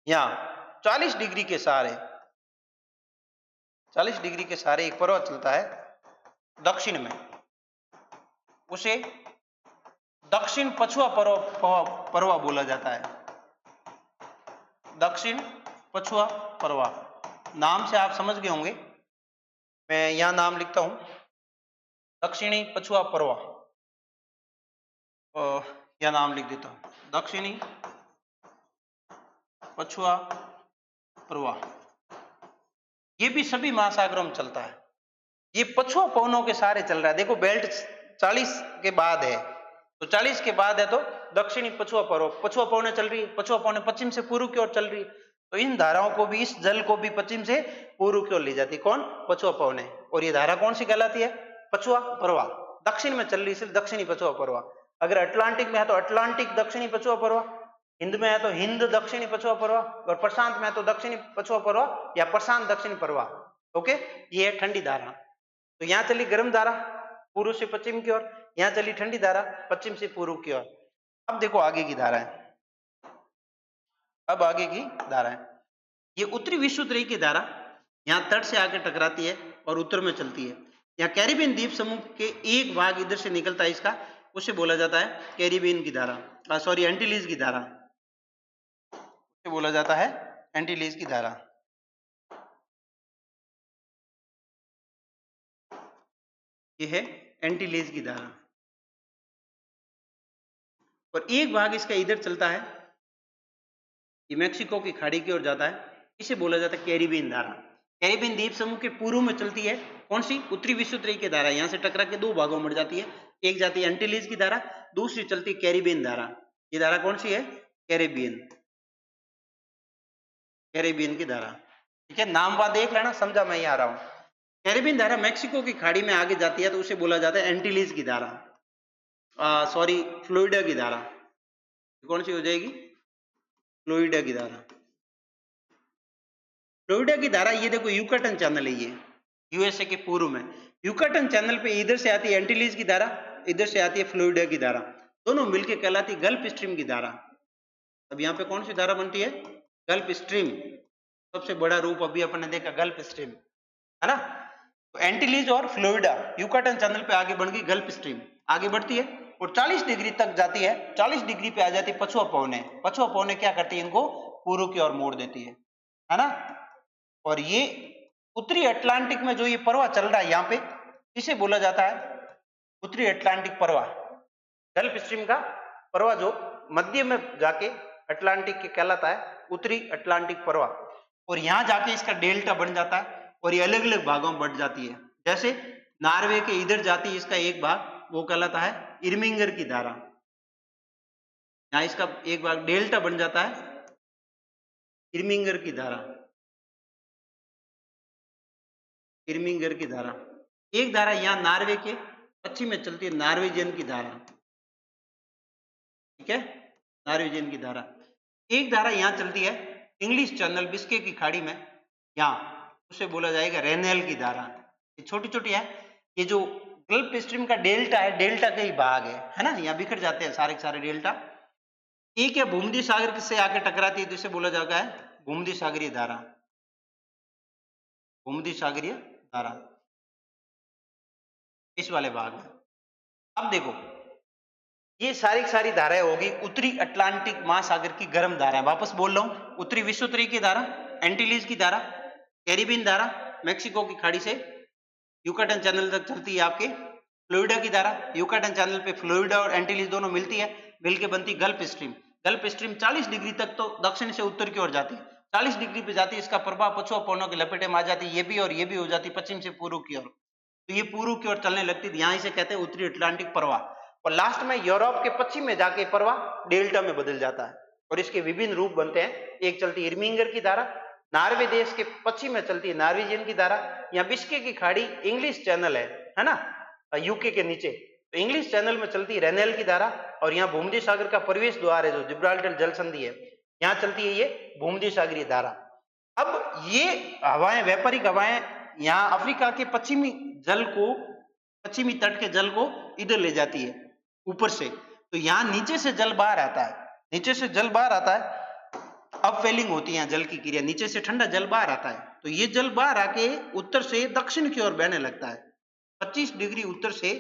यहाँ 40 डिग्री के सहारे, 40 डिग्री के सहारे एक पर्वत चलता है दक्षिण में, उसे दक्षिण पछुआ परवा बोला जाता है, दक्षिण पछुआ परवा। नाम से आप समझ गए होंगे, मैं यहां नाम लिखता हूं, दक्षिणी पछुआ परवा, यह नाम लिख देता हूं, दक्षिणी पछुआ परवा। ये भी सभी महासागरों में चलता है, ये पछुआ पवनों के सारे चल रहा है। देखो बेल्ट 40 के बाद है, तो 40 के बाद है तो दक्षिणी पछुआ पवनें चल रही है, पछुआ पवनें पश्चिम से पूर्व की ओर चल रही है, तो इन धाराओं को भी, इस जल को भी पश्चिम से पूर्व की ओर ले जाती है, कौन, पछुआ पवनें। और ये धारा कौन सी कहलाती है, पछुआ परवा। दक्षिण में चल रही है दक्षिणी पछुआ परवा, अगर अटलांटिक में है तो अटलांटिक दक्षिणी पछुआ परवा, हिंद में है तो हिंद दक्षिणी पछुआ परवा, और प्रशांत में है तो दक्षिणी पछुआ परवा या प्रशांत दक्षिणी परवा। ओके, ये है ठंडी धारा। तो यहाँ चली गर्म धारा पूर्व से पश्चिम की ओर, यहाँ चली ठंडी धारा पश्चिम से पूर्व की ओर। अब देखो आगे की धारा है, अब आगे की धारा है, ये उत्तरी विश्वतरी की धारा यहाँ तट से आकर टकराती है और उत्तर में चलती है। यहाँ कैरिबियन द्वीप समूह के एक भाग इधर से निकलता है इसका, उसे बोला जाता है कैरिबियन की धारा, सॉरी एंटीलीज की धारा, उसे बोला जाता है एंटीलीज की धारा। ये है एंटीलीज की धारा और एक भाग इसका इधर चलता है, ये मैक्सिको की खाड़ी की ओर जाता है, इसे बोला जाता है कैरिबियन धारा। कैरिबियन द्वीप समूह के पूर्व में चलती है कौन सी? उत्तरी विश्वतरी की धारा, यहां से टकरा के दो भागों में बढ़ जाती है, एक जाती है एंटीलीज की धारा, दूसरी चलती है कैरिबियन धारा। ये धारा कौन सी है? कैरिबियन, कैरिबियन की धारा। ठीक है, नाम बात देख लेना, समझा मैं ये आ रहा हूं। कैरिबियन धारा मैक्सिको की खाड़ी में आगे जाती है तो उसे बोला जाता है एंटीलीज की धारा, सॉरी फ्लोरिडा की धारा। कौन सी हो जाएगी? फ्लोरिडा की धारा। फ्लोरिडा की धारा, ये देखो यूकाटन चैनल है, ये यूएसए के पूर्व में यूकाटन चैनल पे इधर से आती है एंटीलीज की धारा, इधर से आती है फ्लोरिडा की धारा, दोनों मिलकर कहलाती है गल्फ स्ट्रीम की धारा। अब यहाँ पे कौन सी धारा बनती है? गल्फ स्ट्रीम, सबसे बड़ा रूप अभी अपन ने देखा गल्फ स्ट्रीम, है ना। तो एंटीलीज और फ्लोरिडा यूकाटन चैनल पे आगे बढ़ गई गल्फ स्ट्रीम, आगे बढ़ती है और 40 डिग्री तक जाती है, 40 डिग्री पे आ जाती है पछुआ पवने। पछुआ पवने क्या करती है? इनको पूर्व की ओर मोड़ देती है ना। और ये उत्तरी अटलांटिक में जो ये परवा चल रहा है यहाँ पे, इसे बोला जाता है उत्तरी अटलांटिक परवा। गल्फ स्ट्रीम का परवा जो मध्य में जाके अटलांटिक के कहलाता है उत्तरी अटलांटिक परवा, और यहाँ जाके इसका डेल्टा बन जाता है और ये अलग अलग भागों में बढ़ जाती है। जैसे नॉर्वे के इधर जाती है इसका एक भाग, वो कहलाता है इर्मिंगर की धारा, यहाँ इसका एक भाग डेल्टा बन जाता है इर्मिंगर की धारा, इर्मिंगर की धारा। एक धारा यहाँ नॉर्वे के पश्चिम में चलती है, नॉर्वेजियन की धारा, ठीक है, नॉर्वेजियन की धारा। एक धारा यहाँ चलती है इंग्लिश चैनल बिस्के की खाड़ी में, यहाँ उसे बोला जाएगा रेनेल की धारा। ये छोटी छोटी है, ये जो गल्फ स्ट्रीम का डेल्टा है, डेल्टा का ही भाग है ना, यहाँ बिखर जाते हैं सारे के सारे डेल्टा। एक है भूमध्य सागर से आके टकराती है तो इसे बोला जाता है भूमध्य सागरीय धारा, भूमध्य सागरीय धारा, इस वाले भाग में। अब देखो ये सारी की सारी धाराएं होगी उत्तरी अटलांटिक महासागर की गर्म धाराएं। वापस बोल रहा हूं, उत्तरी विश्वतरी की धारा, एंटीलीज की धारा, कैरिबियन धारा मैक्सिको की खाड़ी से यूकाटन चैनल तक चलती है आपके, फ्लोरिडा की धारा, यूकाटन चैनल पे फ्लोरिडा और एंटीलीज दोनों मिलती है, मिलके बनती gulf stream. Gulf stream 40 degree तक तो दक्षिण से उत्तर की ओर जाती है, 40 डिग्री पे जाती है, इसका प्रभाव पछुआ पवनों की लपेटे में आ जाती है, ये भी और ये भी हो जाती पश्चिम से पूर्व की ओर, तो ये पूर्व की ओर चलने लगती है, यहाँ इसे कहते हैं उत्तरी अटलांटिक परवा। और लास्ट में यूरोप के पश्चिम में जाके परवा डेल्टा में बदल जाता है और इसके विभिन्न रूप बनते हैं। एक चलती है इर्मिंगर की धारा, नॉर्वे देश के पश्चिम में चलती है नॉर्वेजियन की धारा, यहाँ बिस्के की खाड़ी इंग्लिश चैनल है ना, यूके के नीचे, तो इंग्लिश चैनल में चलती है रेनेल की धारा, और यहाँ भूमध्य सागर का प्रवेश द्वार है जो जिब्राल्टर जल संधि है, यहाँ चलती है ये भूमध्य सागरीय धारा। अब ये हवाएं, व्यापारिक हवाएं यहाँ अफ्रीका के पश्चिमी जल को, पश्चिमी तट के जल को इधर ले जाती है ऊपर से, तो यहाँ नीचे से जल बाहर आता है, नीचे से जल बाहर आता है, अपवेलिंग होती है जल की क्रिया, नीचे से ठंडा जल बाहर आता है, तो ये जल बाहर आके उत्तर से दक्षिण की ओर बहने लगता है, 25 डिग्री उत्तर से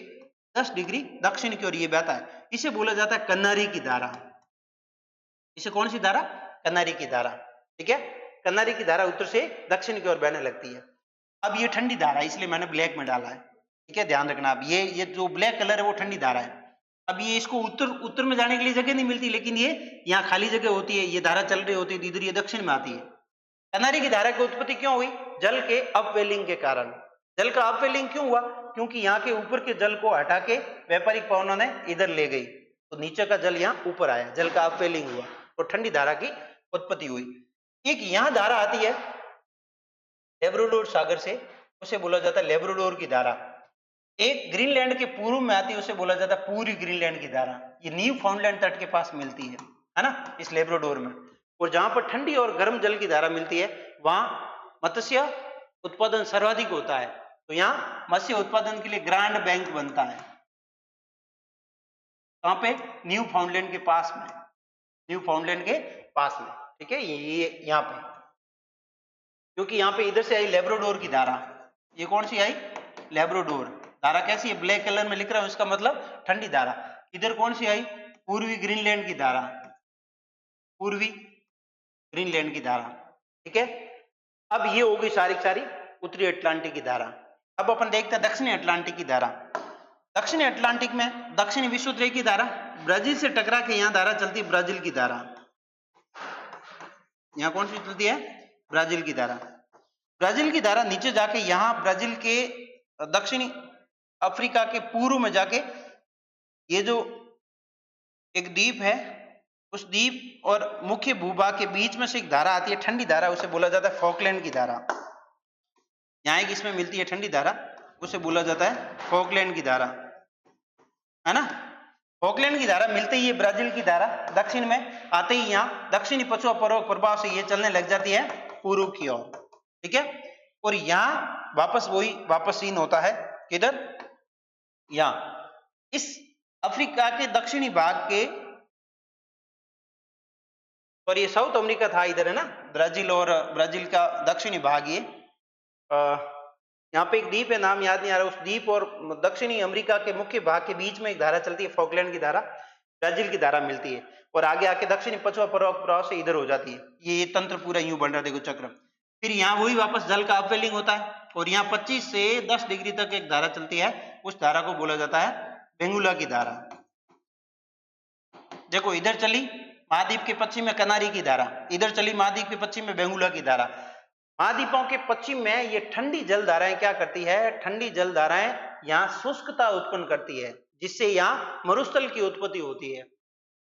10 डिग्री दक्षिण की ओर ये बहता है, इसे बोला जाता है कनारी की धारा। इसे कौन सी धारा? कनारी की धारा, ठीक है, कनारी की धारा उत्तर से दक्षिण की ओर बहने लगती है। अब ये ठंडी धारा है इसलिए मैंने ब्लैक में डाला है, ठीक है, ध्यान रखना। अब ये जो ब्लैक कलर है वो ठंडी धारा है। अब ये इसको उत्तर में जाने के लिए जगह नहीं मिलती, लेकिन ये यहाँ खाली जगह होती है, ये धारा चल रही होती है, इधर ये दक्षिण में आती है। कनारी की धारा की उत्पत्ति क्यों हुई? जल के अपवेलिंग के कारण। जल का अपवेलिंग क्यों हुआ? क्योंकि यहाँ के ऊपर के जल को हटा के व्यापारिक पवनों ने इधर ले गई, तो नीचे का जल यहाँ ऊपर आया, जल का अपवेलिंग हुआ तो ठंडी धारा की उत्पत्ति हुई। एक यहाँ धारा आती है लेब्राडोर सागर से, उसे बोला जाता है लेब्राडोर की धारा। एक ग्रीनलैंड के पूर्व में आती है, उसे बोला जाता है पूर्वी ग्रीनलैंड की धारा। ये न्यू फाउंडलैंड तट के पास मिलती है ना, इस लेब्राडोर में। और जहां पर ठंडी और गर्म जल की धारा मिलती है वहां मत्स्य उत्पादन सर्वाधिक होता है, तो यहाँ मत्स्य उत्पादन के लिए ग्रांड बैंक बनता है। कहां पे? न्यू फाउंडलैंड के पास में, न्यू फाउंडलैंड के पास में, ठीक है, ये यहाँ पे। क्योंकि यहाँ पे इधर से आई लेब्राडोर की धारा। ये कौन सी आई? लेब्राडोर। धारा कैसी है? ब्लैक कलर में लिख रहा हूं, इसका मतलब ठंडी धारा। इधर कौन सी आई? पूर्वी ग्रीनलैंड की धारा, पूर्वी ग्रीनलैंड की धारा। ठीक है, अब ये होगी सारी सारी उत्तरी अटलांटिक की धारा। अब अपन देखते हैं दक्षिणी अटलांटिक की धारा। दक्षिणी अटलांटिक में दक्षिणी विषुवत की धारा ब्राजील से टकरा के यहाँ धारा चलती है, ब्राजील की धारा। यहाँ कौन सी चलती है? ब्राजील की धारा। ब्राजील की धारा नीचे जाके यहाँ ब्राजील के दक्षिणी अफ्रीका के पूर्व में जाके ये जो एक द्वीप है, उस द्वीप और मुख्य भूभाग के बीच में से एक धारा आती है, ठंडी धारा, उसे बोला जाता है फॉकलैंड की धारा। यहाँ एक इसमें मिलती है ठंडी धारा, उसे बोला जाता है फॉकलैंड की धारा, है ना। फॉकलैंड की धारा मिलते ही ये ब्राजील की धारा दक्षिण में आते ही यहाँ दक्षिणी पछुआ प्रभाव से ये चलने लग जाती है पूर्व की ओर। ठीक है, और यहाँ वापस वही वापस सीन होता है किधर? यहाँ इस अफ्रीका के दक्षिणी भाग के, और ये साउथ अमेरिका था इधर, है ना, ब्राजील और ब्राजील का दक्षिणी भाग। ये यहाँ पे एक द्वीप है, नाम याद नहीं आ रहा, उस द्वीप और दक्षिणी अमेरिका के मुख्य भाग के बीच में एक धारा चलती है, फॉकलैंड की धारा, ब्राजील की धारा मिलती है, और आगे आके दक्षिणी पछुआ प्रभाव से इधर हो जाती है। ये तंत्र पूरा यूं बन रहा है, देखो चक्र। फिर यहाँ वही वापस जल का अपवेलिंग होता है, और यहाँ 25 से 10 डिग्री तक एक धारा चलती है, उस धारा को बोला जाता है बेंगुला की धारा। देखो इधर चली महाद्वीप के पश्चिम में कनारी की धारा, इधर चली महाद्वीप के पश्चिम में बेंगुला की धारा। महाद्वीपों के पश्चिम में ये ठंडी जल धाराएं क्या करती है? ठंडी जल धाराएं यहाँ शुष्कता उत्पन्न करती है, जिससे यहाँ मरुस्थल की उत्पत्ति होती है,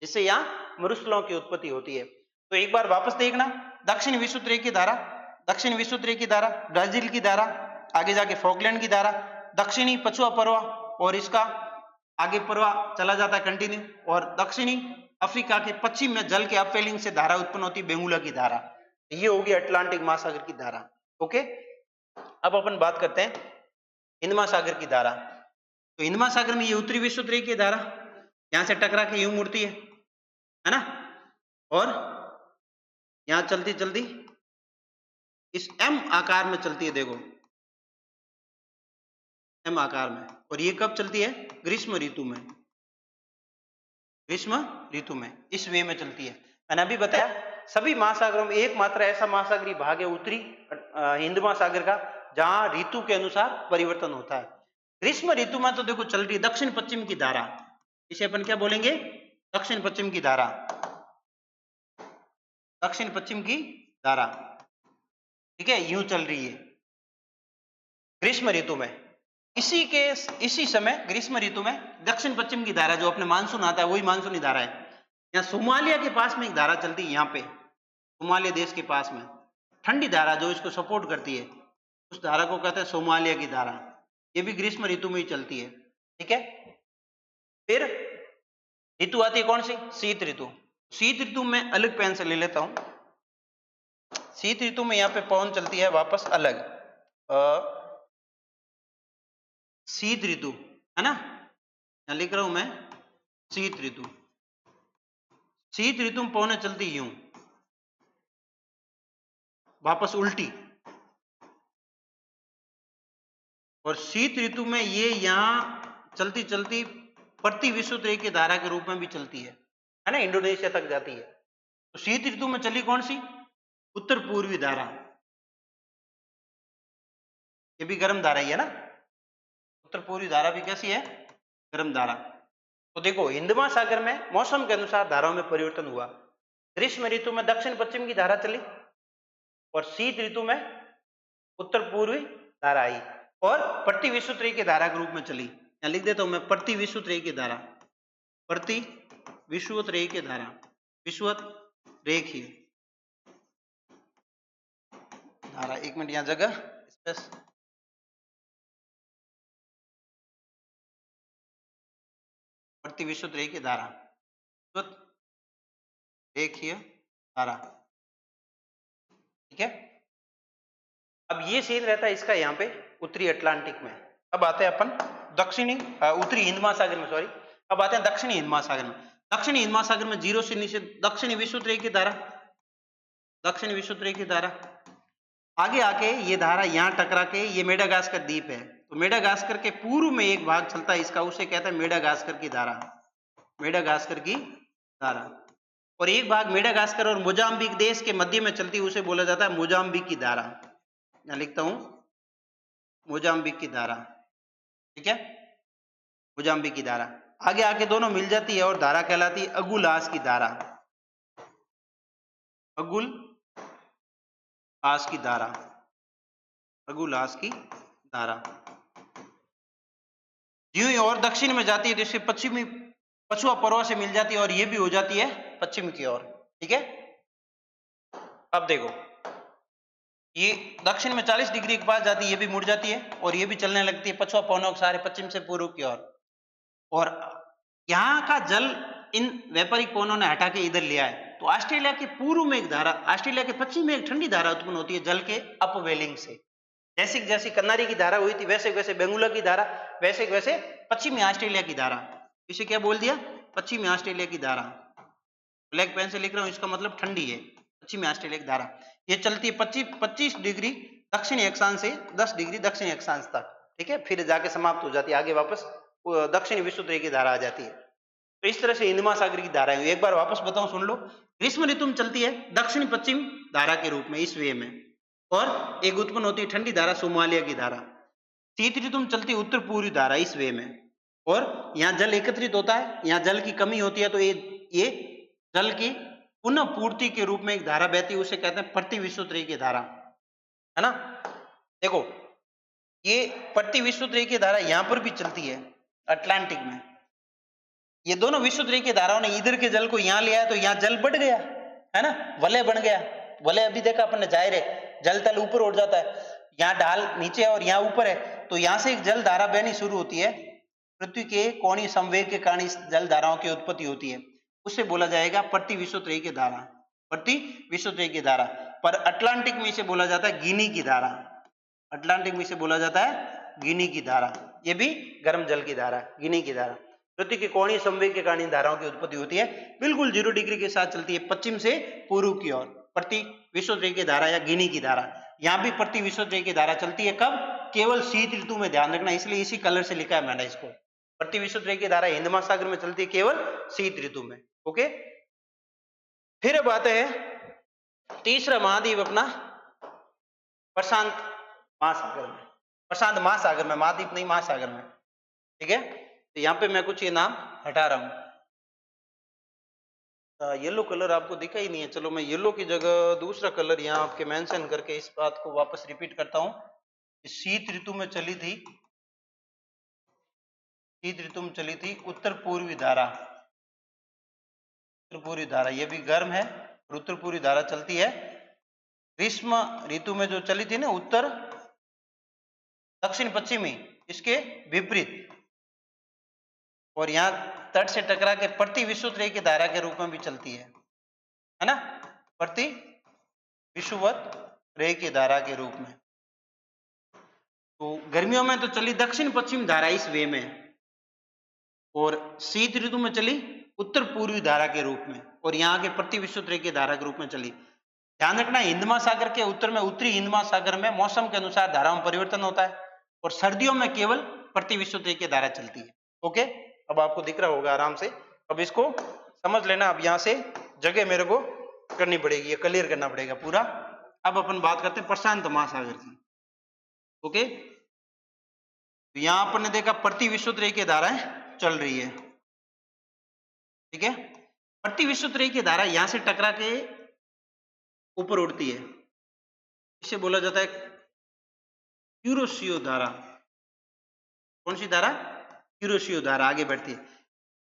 जिससे यहाँ मरुस्थलों की उत्पत्ति होती है। तो एक बार वापस देखना, दक्षिण विषुवत की धारा, दक्षिण विषुवत की धारा, ब्राजील की धारा, आगे जाके फॉकलैंड की धारा, दक्षिणी पछुआ प्रवाह, और इसका आगे प्रवाह चला जाता है कंटिन्यू, और दक्षिणी अफ्रीका के पश्चिम में जल के अपवेलिंग से धारा उत्पन्न होती है बेंगुला की धारा। ये होगी अटलांटिक महासागर की धारा। ओके, अब अपन बात करते हैं हिंद महासागर की धारा। तो हिंद महासागर में ये उत्तरी विषुवत की धारा यहां से टकरा के यूं मुड़ती है ना, और यहां चलती चलती इस एम आकार में चलती है, देखो एम आकार में। और ये कब चलती है? ग्रीष्म ऋतु में, ग्रीष्म ऋतु में इस वे में चलती है। मैंने अभी बताया सभी महासागरों में एकमात्र ऐसा महासागरीय भाग है उत्तरी हिंद महासागर का, जहां ऋतु के अनुसार परिवर्तन होता है। ग्रीष्म ऋतु में तो देखो चल रही दक्षिण पश्चिम की धारा, इसे अपन क्या बोलेंगे? दक्षिण पश्चिम की धारा, दक्षिण पश्चिम की धारा। ठीक है, यूं चल रही है ग्रीष्म ऋतु में। इसी समय ग्रीष्म ऋतु में दक्षिण पश्चिम की धारा, जो अपने मानसून आता है वही मानसूनी धारा है। यहाँ सोमालिया के पास में एक धारा चलती है, यहाँ पे सोमालिया देश के पास में ठंडी धारा जो इसको सपोर्ट करती है, उस धारा को कहते हैं सोमालिया की धारा। ये भी ग्रीष्म ऋतु में ही चलती है। ठीक है, फिर ऋतु आती है कौन सी? शीत ऋतु। शीत ऋतु में अलग पेन से ले लेता हूं। शीत ऋतु में यहाँ पे पवन चलती है वापस अलग, शीत ऋतु, है ना, यहाँ लिख रहा हूं मैं शीत ऋतु। शीत ऋतु में पवनें चलती यूं वापस उल्टी, और शीत ऋतु में ये यहां चलती चलती प्रति विषुवत की धारा के रूप में भी चलती है ना, इंडोनेशिया तक जाती है। तो शीत ऋतु में चली कौन सी? उत्तर पूर्वी धारा। ये भी गर्म धारा ही है ना, उत्तर पूर्वी धारा भी कैसी है? गर्म धारा। तो देखो हिंद महासागर में मौसम के अनुसार धाराओं में परिवर्तन हुआ। ग्रीष्म ऋतु में दक्षिण पश्चिम की धारा चली, और शीत ऋतु में उत्तर पूर्वी धारा आई, और प्रति विषुवत की धारा के रूप में चली। यहाँ लिख देता हूं मैं प्रति विषुवत की धारा, प्रति विषुवत की धारा, विषुवत रेखीय धारा। एक मिनट यहाँ जगह स्पेस, प्रति विषुवत की धारा, विषुवत रेखीय धारा। ठीक है, अब ये सीन रहता है इसका यहाँ पे उत्तरी अटलांटिक में। अब आते हैं अपन दक्षिणी उत्तरी हिंद महासागर में, सॉरी, अब आते हैं दक्षिणी हिंद महासागर में। दक्षिणी हिंद महासागर में 0 से नीचे दक्षिणी विषुवत की धारा, दक्षिणी विषुवत की धारा, आगे आके ये धारा यहाँ टकरा के ये मेडागास्कर द्वीप है, तो मेडागास्कर के पूर्व में एक भाग चलता है इसका, उसे कहते हैं मेडागास्कर की धारा, मेडागास्कर की धारा। और एक भाग मेडागास्कर और मोजाम्बिक देश के मध्य में चलती है, उसे बोला जाता है मोजाम्बिक की धारा। यहाँ लिखता हूं मोजाम्बिक की धारा, ठीक है, मोजाम्बिक की धारा। आगे आके दोनों मिल जाती है और धारा कहलाती है अगुलास की धारा, अगुल आस की धारा, अगुलास की धारा। यूं ही और दक्षिण में जाती है तो इसके पश्चिमी पछुआ पर्व से मिल जाती है और ये भी हो जाती है पश्चिम की ओर, ठीक है। अब देखो ये दक्षिण में 40 डिग्री के पास जाती है, ये भी मुड़ जाती है और ये भी चलने लगती है पछुआ पवनों के सारे पश्चिम से पूर्व की ओर। और यहाँ का जल इन व्यापारिक पवनों ने हटा के इधर लिया है, तो ऑस्ट्रेलिया के पूर्व में एक धारा, ऑस्ट्रेलिया के पश्चिम में एक ठंडी धारा उत्पन्न होती है जल के अपवेलिंग से। जैसी जैसी कन्नारी की धारा हुई थी वैसे वैसे बेंगुला की धारा, वैसे वैसे पश्चिमी ऑस्ट्रेलिया की धारा, इसे क्या बोल दिया, पश्चिमी ऑस्ट्रेलिया की धारा। ब्लैक पेन से लिख रहा हूं, इसका मतलब ठंडी है, पश्चिमी ऑस्ट्रेलिया की धारा। ये चलती है 25 डिग्री दक्षिणी अक्षांश से 10 डिग्री दक्षिणी अक्षांश तक, ठीक है, फिर जाके समाप्त हो जाती है, आगे वापस दक्षिणी विषुवत की धारा आ जाती है। तो इस तरह से हिंद महासागर की धारा है। एक बार वापस बताऊं, सुन लो। ग्रीष्म ऋतु में चलती है दक्षिण पश्चिम धारा के रूप में इस वे में, और एक उत्पन्न होती है ठंडी धारा सोमालिया की धारा। शीत ऋतु में चलती है उत्तर पूर्वी धारा इस वे में, और यहाँ जल एकत्रित होता है, यहाँ जल की कमी होती है, तो ये जल की पुनः पूर्ति के रूप में एक धारा बहती है, उसे कहते हैं प्रति विषुवत की धारा, है ना। देखो ये प्रति विषुवत की धारा यहाँ पर भी चलती है अटलांटिक में। ये दोनों विषुवत की धाराओं ने इधर के जल को यहाँ लिया है, तो यहाँ जल बढ़ गया, है ना, वलय बन गया। वलय अभी देखा अपन ने, जाहिर है जल तल ऊपर उठ जाता है, यहाँ ढाल नीचे और यहाँ ऊपर है, तो यहाँ से एक जल धारा बहनी शुरू होती है। पृथ्वी के कोणीय संवेग के कारण इस जल धाराओं की उत्पत्ति होती है, उसे बोला जाएगा प्रति विषुवत की धारा, प्रति विषुवत की धारा। पर अटलांटिक में इसे बोला जाता है गिनी की धारा, अटलांटिक में इसे बोला जाता है गिनी की धारा। ये भी गर्म जल की धारा, गिनी की धारा। पृथ्वी के कोणीय संवेग के कारण इन धाराओं की उत्पत्ति होती है, बिल्कुल 0 डिग्री के साथ चलती है पश्चिम से पूर्व की ओर, प्रति विषुवत की धारा या गिनी की धारा। यहाँ भी प्रति विषुवत की धारा चलती है, कब, केवल शीत ऋतु में, ध्यान रखना, इसलिए इसी कलर से लिखा है मैंने इसको। प्रति विषुवत की धारा हिंद महासागर में चलती है केवल शीत ऋतु में, ओके। फिर अब आते हैं तीसरा महाद्वीप अपना प्रशांत महासागर में, प्रशांत महासागर में, महाद्वीप नहीं महासागर में, ठीक है। तो यहाँ पे मैं कुछ ये नाम हटा रहा हूं। येलो कलर आपको दिखा ही नहीं है, चलो मैं येलो की जगह दूसरा कलर यहाँ आपके मेंशन करके इस बात को वापस रिपीट करता हूँ। शीत ऋतु में चली थी, शीत ऋतु में चली थी उत्तर पूर्वी धारा, उत्तर पूर्वी धारा, ये भी गर्म है और उत्तर पूर्वी धारा चलती है। ग्रीष्म ऋतु में जो चली थी ना उत्तर दक्षिण पश्चिमी, इसके विपरीत, और यहाँ तट से टकरा के प्रति विषुवत की धारा के रूप में भी चलती है ना, प्रति विषुवत की धारा के रूप में। तो गर्मियों में तो चली दक्षिण पश्चिम धारा इस वे में, और शीत ऋतु में चली उत्तर पूर्वी धारा के रूप में, और यहाँ के प्रति विषुवत की धारा के रूप में चली। ध्यान रखना, हिंद महासागर के उत्तर में, उत्तरी हिंद महासागर में मौसम के अनुसार धाराओं में परिवर्तन होता है, और सर्दियों में केवल प्रति विषुवत की धारा चलती है, ओके। अब आपको दिख रहा होगा आराम से, अब इसको समझ लेना। अब यहाँ से जगह मेरे को करनी पड़ेगी, ये क्लियर करना पड़ेगा पूरा। अब अपन बात करते हैं प्रशांत महासागर की, ओके। तो यहाँ अपन ने देखा प्रति विषुवत की धाराएं चल रही है, ठीक है। प्रति विषुवत की धारा यहाँ से टकरा के ऊपर उड़ती है, इसे बोला जाता है क्यूरोसियो धारा। कौन सी धारा, क्यूरोसियो धारा आगे बढ़ती है।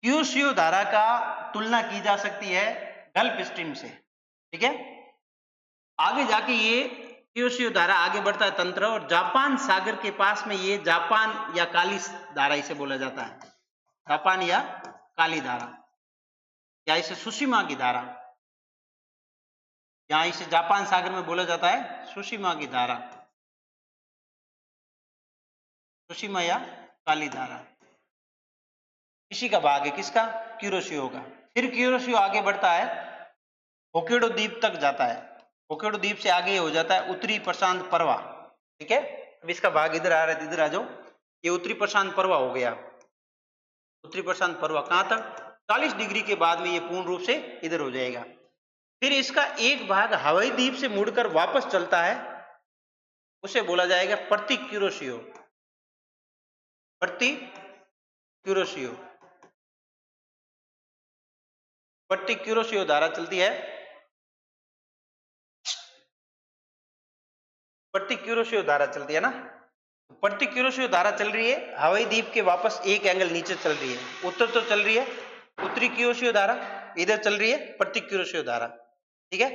क्यूरोसियो धारा का तुलना की जा सकती है गल्फ स्ट्रीम से, ठीक है। आगे जाके ये क्यूरोसियो धारा आगे बढ़ता है तंत्र, और जापान सागर के पास में ये जापान या काली धारा इसे बोला जाता है, जापान या काली धारा, या इसे सुशिमा की धारा, यहाँ इसे जापान सागर में बोला जाता है सुशिमा की धारा, सुशिमा या काली धारा। इसी का भाग है किसका, क्यूरोसियो का। फिर क्यूरोसियो आगे बढ़ता है होक्काइडो द्वीप तक जाता है, होक्काइडो द्वीप से आगे हो जाता है उत्तरी प्रशांत परवा। ठीक है, अब इसका भाग इधर आ रहा है, इधर आ जाओ, ये उत्तरी प्रशांत परवा हो गया। उत्तरी प्रशांत परवा कहां तक? 40 डिग्री के बाद में ये पूर्ण रूप से इधर हो जाएगा। फिर इसका एक भाग हवाई द्वीप से मुड़कर वापस चलता है, उसे बोला जाएगा प्रतिक्यूरोसियो। प्रतिक्यूरोसियो, प्रतिक्यूरोसियो धारा चलती है। प्रतिक्यूरोसियो धारा चलती है ना, प्रतिक्यूरोसियो धारा चल रही है, हवाई द्वीप के वापस एक एंगल नीचे चल रही है। उत्तर तो चल रही है उत्तरी क्यूरोसियो धारा, इधर चल रही है प्रतिक्यूरोसियो धारा। ठीक है,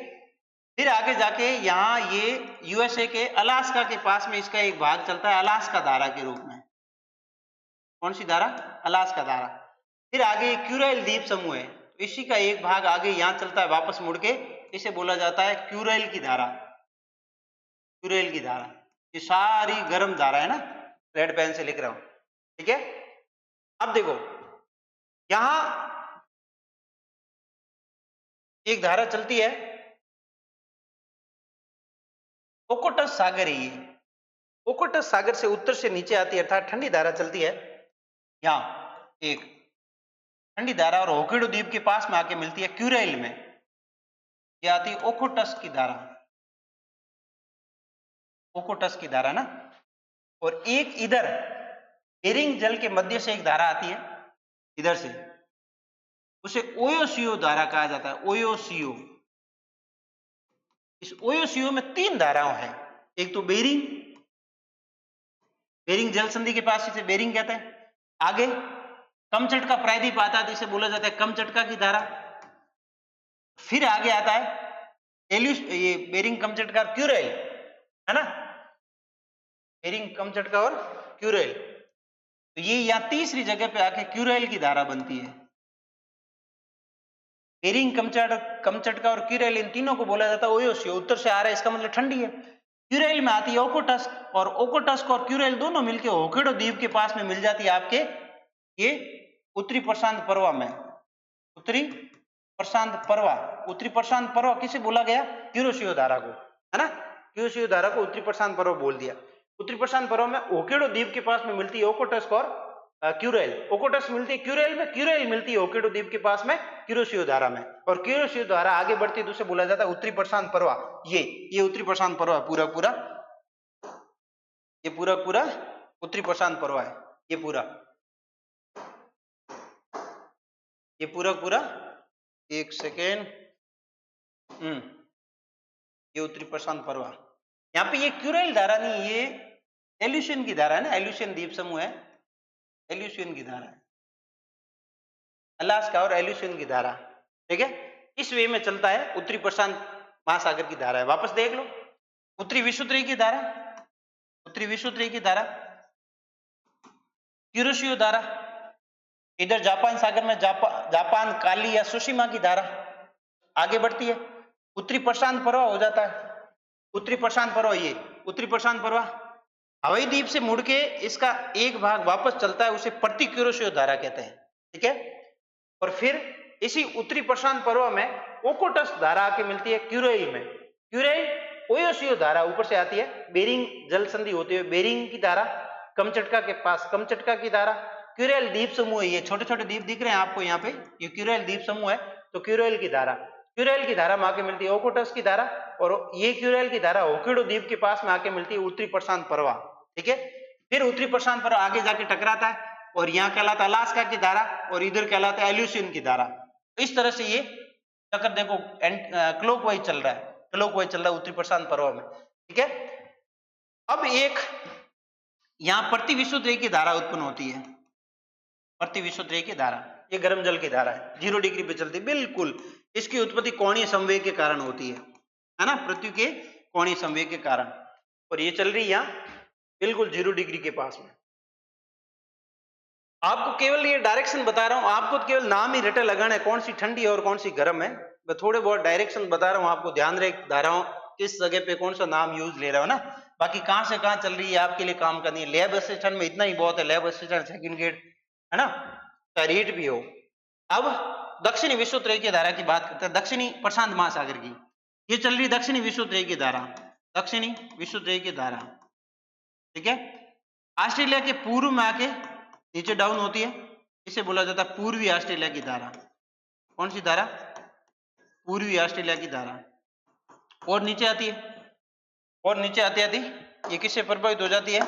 फिर आगे जाके यहाँ ये यूएसए के अलास्का के पास में इसका एक भाग चलता है अलास्का धारा के रूप में। कौन सी धारा? अलास्का धारा। फिर आगे क्यूराइल द्वीप समूह है, इसी का एक भाग आगे यहाँ चलता है वापस मुड़ के, इसे बोला जाता है क्यूराइल की धारा। क्यूराइल की धारा, ये सारी गर्म धारा है ना, रेड पेन से लिख रहा हूं। ठीक है, अब देखो यहां एक धारा चलती है, ओकोटस सागर है ये। ओकोटस सागर से उत्तर से नीचे आती है, अर्थात ठंडी धारा चलती है। यहां एक ठंडी धारा और होक्काइडो द्वीप के पास में आके मिलती है क्यूराइल में, ये आती है ओकोटस की धारा। ओकोटस की धारा ना, और एक इधर बेरिंग जल के मध्य से एक धारा आती है इधर से, उसे ओयोसियो धारा कहा जाता है। ओयोसियो, इस ओयोसियो में 3 धाराएं हैं। एक तो बेरिंग, बेरिंग जल संधि के पास इसे बेरिंग कहते हैं। आगे कमचटका प्रायद्वीप आता है, तो इसे बोला जाता है कमचटका की धारा। फिर आगे आता है ये बेरिंग कमचटका और क्यूराइल है ना, बेरिंग कमचटका और क्यूराइल, तो ये यहाँ तीसरी जगह पे आके क्यूराइल की धारा बनती है। बेरिंग कमचटका और क्यूराइल, इन तीनों को बोला जाता है ओयोसियो। उत्तर से आ रहा है, इसका मतलब ठंडी है। क्यूराइल में आती है ओकोटस्क, और ओकोटस्क और क्यूराइल दोनों मिलकर होक्काइडो द्वीप के पास में मिल जाती है आपके ये उत्तरी प्रशांत परवा में। उत्तरी प्रशांत परवा, उत्तरी प्रशांत परवा किसे बोला गया? क्यूरोसियो धारा को, है ना, क्यूरोसियो धारा को उत्तरी प्रशांत परवा बोल दिया। उत्तरी प्रशांत परवा में होक्काइडो द्वीप के पास में मिलती है ओकोटस्क और क्यूराइल। ओकोटस्क मिलती है क्यूराइल में, क्यूराइल मिलती है होक्काइडो द्वीप के पास में क्यूरोसियो धारा में, और क्यूरोसियो धारा आगे बढ़ती है तो उसे बोला जाता है उत्तरी प्रशांत परवा। ये उत्तरी प्रशांत परवा पूरा पूरा, ये पूरा पूरा उत्तरी प्रशांत परवा है। ये पूरा पूरा, एक सेकेंड, ये उत्तरी प्रशांत परवा। यहाँ पे ये क्यूराइल धारा नहीं, ये एल्यूशियन की धारा है ना, एल्यूशियन द्वीप समूह है, एल्यूशियन की धारा है, अलास्का और एल्यूशियन की धारा। ठीक है, इस वे में चलता है, उत्तरी प्रशांत महासागर की धारा है। वापस देख लो, उत्तरी विषुवतरीय की धारा, उत्तरी विषुवतरीय की धारा, क्यूरोसियो धारा, इधर जापान सागर में जापान काली या सुशिमा की धारा आगे बढ़ती है, उत्तरी प्रशांत परवा हो जाता है। उत्तरी प्रशांत परवा, ये उत्तरी प्रशांत परवा हवाई द्वीप से मुड़ के इसका एक भाग वापस चलता है, उसे प्रतिक्यूरोसियो धारा कहते हैं। ठीक है, और फिर इसी उत्तरी प्रशांत परवा में ओकोटस्क धारा आके मिलती है क्यूराइल में। क्यूराइल ओयोसियो धारा ऊपर से आती है, बेरिंग जल संधि होते हुए बेरिंग की धारा, कमचटका के पास कमचटका की धारा, क्यूराइल द्वीप समूह है, ये छोटे छोटे द्वीप दिख रहे हैं आपको यहाँ पे, ये क्यूराइल द्वीप समूह है, तो क्यूराइल की धारा, क्यूराइल की धारा में आके मिलती है ओकोटस्क की धारा, और ये क्यूराइल की धारा होक्काइडो द्वीप के पास में आके मिलती है उत्तरी प्रशांत परवा। ठीक है, फिर उत्तरी प्रशांत परवा आगे जाके टकराता है, और यहाँ कहलाता है अलास्का की धारा, और इधर कहलाता है एल्यूशियन की धारा। तो इस तरह से ये चक्कर देखो क्लॉकवाइज चल रहा है, क्लॉकवाइज चल रहा है उत्तरी प्रशांत परवा में। ठीक है, अब एक यहाँ प्रति विषुवतरीय की धारा उत्पन्न होती है, प्रति विषुवतरीय की धारा, ये गर्म जल की धारा है, 0 डिग्री पे चलती है बिल्कुल। इसकी उत्पत्ति कोणीय संवेग के कारण होती है ना, पृथ्वी के कोणीय संवेग के कारण, और ये चल रही है यहाँ बिल्कुल 0 डिग्री के पास में। आपको केवल ये डायरेक्शन बता रहा हूं, आपको तो केवल नाम ही रटे लगाना है, कौन सी ठंडी है और कौन सी गर्म है। मैं थोड़े बहुत डायरेक्शन बता रहा हूं आपको, ध्यान रहे धाराओं किस जगह पे कौन सा नाम यूज ले रहा हो ना, बाकी कहां से कहां चल रही है आपके लिए काम करनी है। लैब असिस्टेंट में इतना ही बहुत है, लैब असिस्टेंट सेकंड ग्रेड है ना, चाहे रेट भी हो। अब दक्षिणी विषुवतरीय की धारा की बात करते हैं, दक्षिणी प्रशांत महासागर की। ये चल रही दक्षिणी विषुवत की धारा, दक्षिणी विषुवत की धारा, ठीक है। ऑस्ट्रेलिया के पूर्व में आके नीचे डाउन होती है, इसे बोला जाता है पूर्वी ऑस्ट्रेलिया की धारा। कौन सी धारा? पूर्वी ऑस्ट्रेलिया की धारा। और नीचे आती है, और नीचे आती आती ये किससे प्रभावित हो जाती है?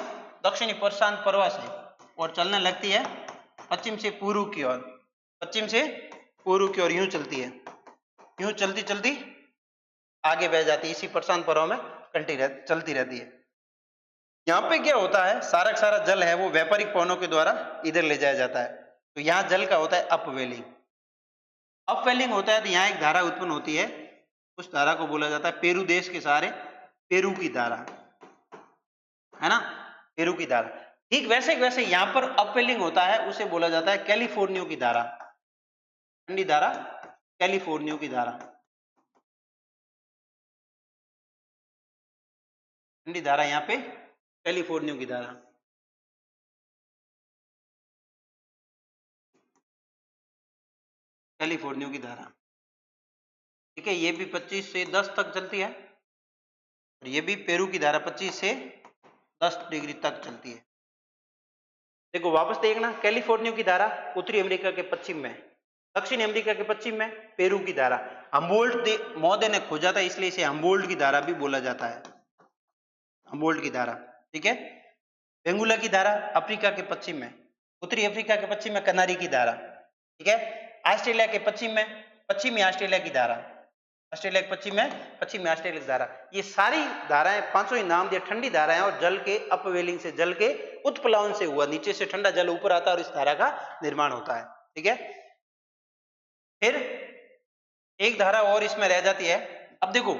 दक्षिणी प्रशांत प्रवाह से, और चलने लगती है पश्चिम से पूर्व की ओर, पश्चिम से पूर्व की ओर यूं चलती है, यूं चलती चलती आगे बह जाती है, इसी प्रशांत प्रवाह में चलती रहती है। यहाँ पे क्या होता है, सारा का सारा जल है वो व्यापारिक पवनों के द्वारा इधर ले जाया जाता है, तो यहाँ जल का होता है अपवेलिंग। अपवेलिंग होता है तो यहाँ एक धारा उत्पन्न होती है, उस धारा को बोला जाता है पेरू देश के सहारे पेरू की धारा, है ना, पेरू की धारा। ठीक वैसे वैसे यहाँ पर अपवेलिंग होता है, उसे बोला जाता है कैलिफोर्निया की धारा, ठंडी धारा, कैलिफोर्निया की धारा, ठंडी धारा यहाँ पे कैलिफोर्निया की धारा। कैलिफोर्निया की धारा, ठीक है। ये भी 25 से 10 तक चलती है, और ये भी पेरू की धारा 25 से 10 डिग्री तक चलती है। देखो वापस देखना, कैलिफोर्निया की धारा उत्तरी अमेरिका के पश्चिम में, दक्षिण अमेरिका के पश्चिम में पेरू की धारा। हम्बोल्ट महोदय ने खोजा था, इसलिए इसे हम्बोल्ट की धारा भी बोला जाता है, हम्बोल्ट की धारा, ठीक है। बेंगुला की धारा अफ्रीका के पश्चिम में, उत्तरी अफ्रीका के पश्चिम में कनारी की धारा, ठीक है। ऑस्ट्रेलिया के पश्चिम में पश्चिमी ऑस्ट्रेलिया की धारा, ऑस्ट्रेलिया के पश्चिम में पश्चिमी ऑस्ट्रेलिया की धारा। ये सारी धाराएं, पांचों ही नाम दिए, ठंडी धाराएं और जल के अपवेलिंग से, जल के उत्प्लावन से हुआ, नीचे से ठंडा जल ऊपर आता है और इस धारा का निर्माण होता है, ठीक है। फिर एक धारा और इसमें रह जाती है। अब देखो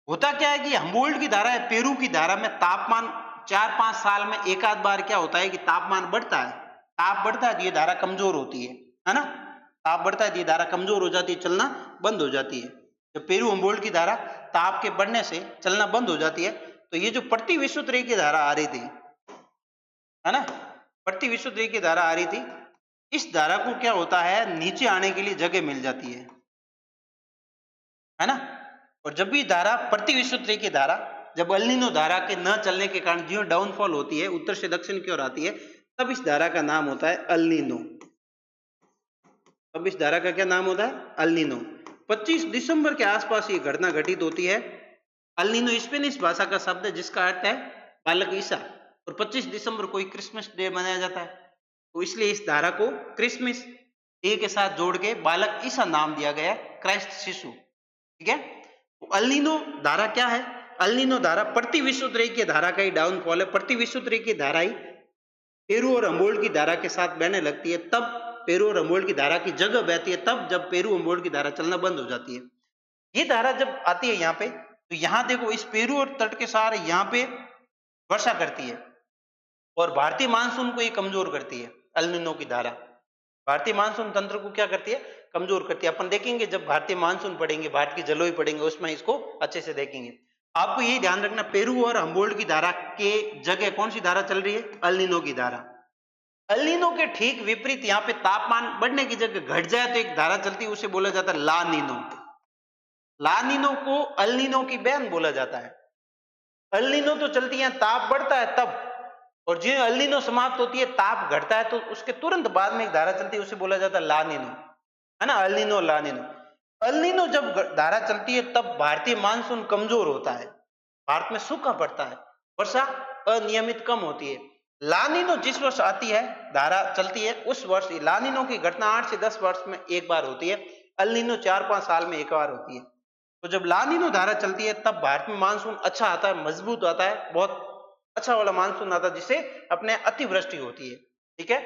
होता क्या है कि हम्बोल्ट की धारा है, पेरू की धारा में तापमान 4-5 साल में एक आध बार क्या होता है कि तापमान बढ़ता है, ताप बढ़ता है तो ये धारा कमजोर होती है ना, ताप बढ़ता है तो ये धारा कमजोर हो जाती है, चलना बंद हो जाती है। जब पेरू हम्बोल्ट की धारा ताप के बढ़ने से चलना बंद हो जाती है, तो ये जो प्रति विषुवत रेखा की धारा आ रही थी, है ना, प्रति विषुवत रेखा की धारा आ रही थी, इस धारा को क्या होता है, नीचे आने के लिए जगह मिल जाती है ना। और जब भी धारा प्रति विषुवत रेखा की धारा, जब एल नीनो धारा के न चलने के कारण जो डाउनफॉल होती है, उत्तर से दक्षिण की ओर आती है, तब इस धारा का नाम होता है एल नीनो। अब इस धारा का क्या नाम होता है? El Nino. 25 दिसंबर के आसपास ये घटना घटित होती है। एल नीनो स्पेनिश भाषा का शब्द है जिसका अर्थ है बालक ईसा, और 25 दिसंबर को क्रिसमस डे मनाया जाता है, तो इसलिए इस धारा को क्रिसमस डे के साथ जोड़ के बालक ईसा नाम दिया गया, क्राइस्ट शिशु, ठीक है। तो एल नीनो धारा क्या है? एल नीनो धारा प्रति विषुवत रेखा की धारा का ही डाउनफॉल है। प्रति विषुवत रेखा की धारा ही पेरू और हम्बोल्ट की धारा के साथ बहने लगती है, तब पेरू और हम्बोल्ट की धारा की जगह बहती है, तब जब पेरू हम्बोल्ट की धारा चलना बंद हो जाती है। ये धारा जब आती है यहाँ पे, तो यहाँ देखो इस पेरू और तट के सहारे यहाँ पे वर्षा करती है, और भारतीय मानसून को ये कमजोर करती है। एल नीनो की धारा भारतीय मानसून तंत्र को क्या करती है? कमजोर करती है। अपन देखेंगे जब भारतीय मानसून पढ़ेंगे, भारत की जलवायु पढ़ेंगे, उसमें इसको अच्छे से देखेंगे। आपको यही ध्यान रखना, पेरू और हम्बोल्ट की धारा के जगह कौन सी धारा चल रही है? एल नीनो की धारा। एल नीनो के ठीक विपरीत यहाँ पे तापमान बढ़ने की जगह घट जाए तो एक धारा चलती है, उसे बोला जाता है ला नीनो। ला नीनो को एल नीनो की बहन बोला जाता है। एल नीनो तो चलती है, ताप बढ़ता है तब, और जो एल नीनो समाप्त होती है, ताप घटता है, तो उसके तुरंत बाद में एक धारा चलती है, उसे बोला जाता है ला नीनो, है ना। एल नीनो, ला नीनो। एल नीनो जब धारा चलती है तब भारतीय मानसून कमजोर होता है, भारत में सूखा पड़ता है, वर्षा अनियमित कम होती है। ला नीनो जिस वर्ष आती है, धारा चलती है, उस वर्ष ला नीनो की घटना 8 से 10 वर्ष में एक बार होती है, एल नीनो 4-5 साल में एक बार होती है। तो जब ला नीनो धारा चलती है तब भारत में मानसून अच्छा आता है, मजबूत आता है, बहुत अच्छा वाला मानसून आता है, जिससे अपने अतिवृष्टि होती है, ठीक है।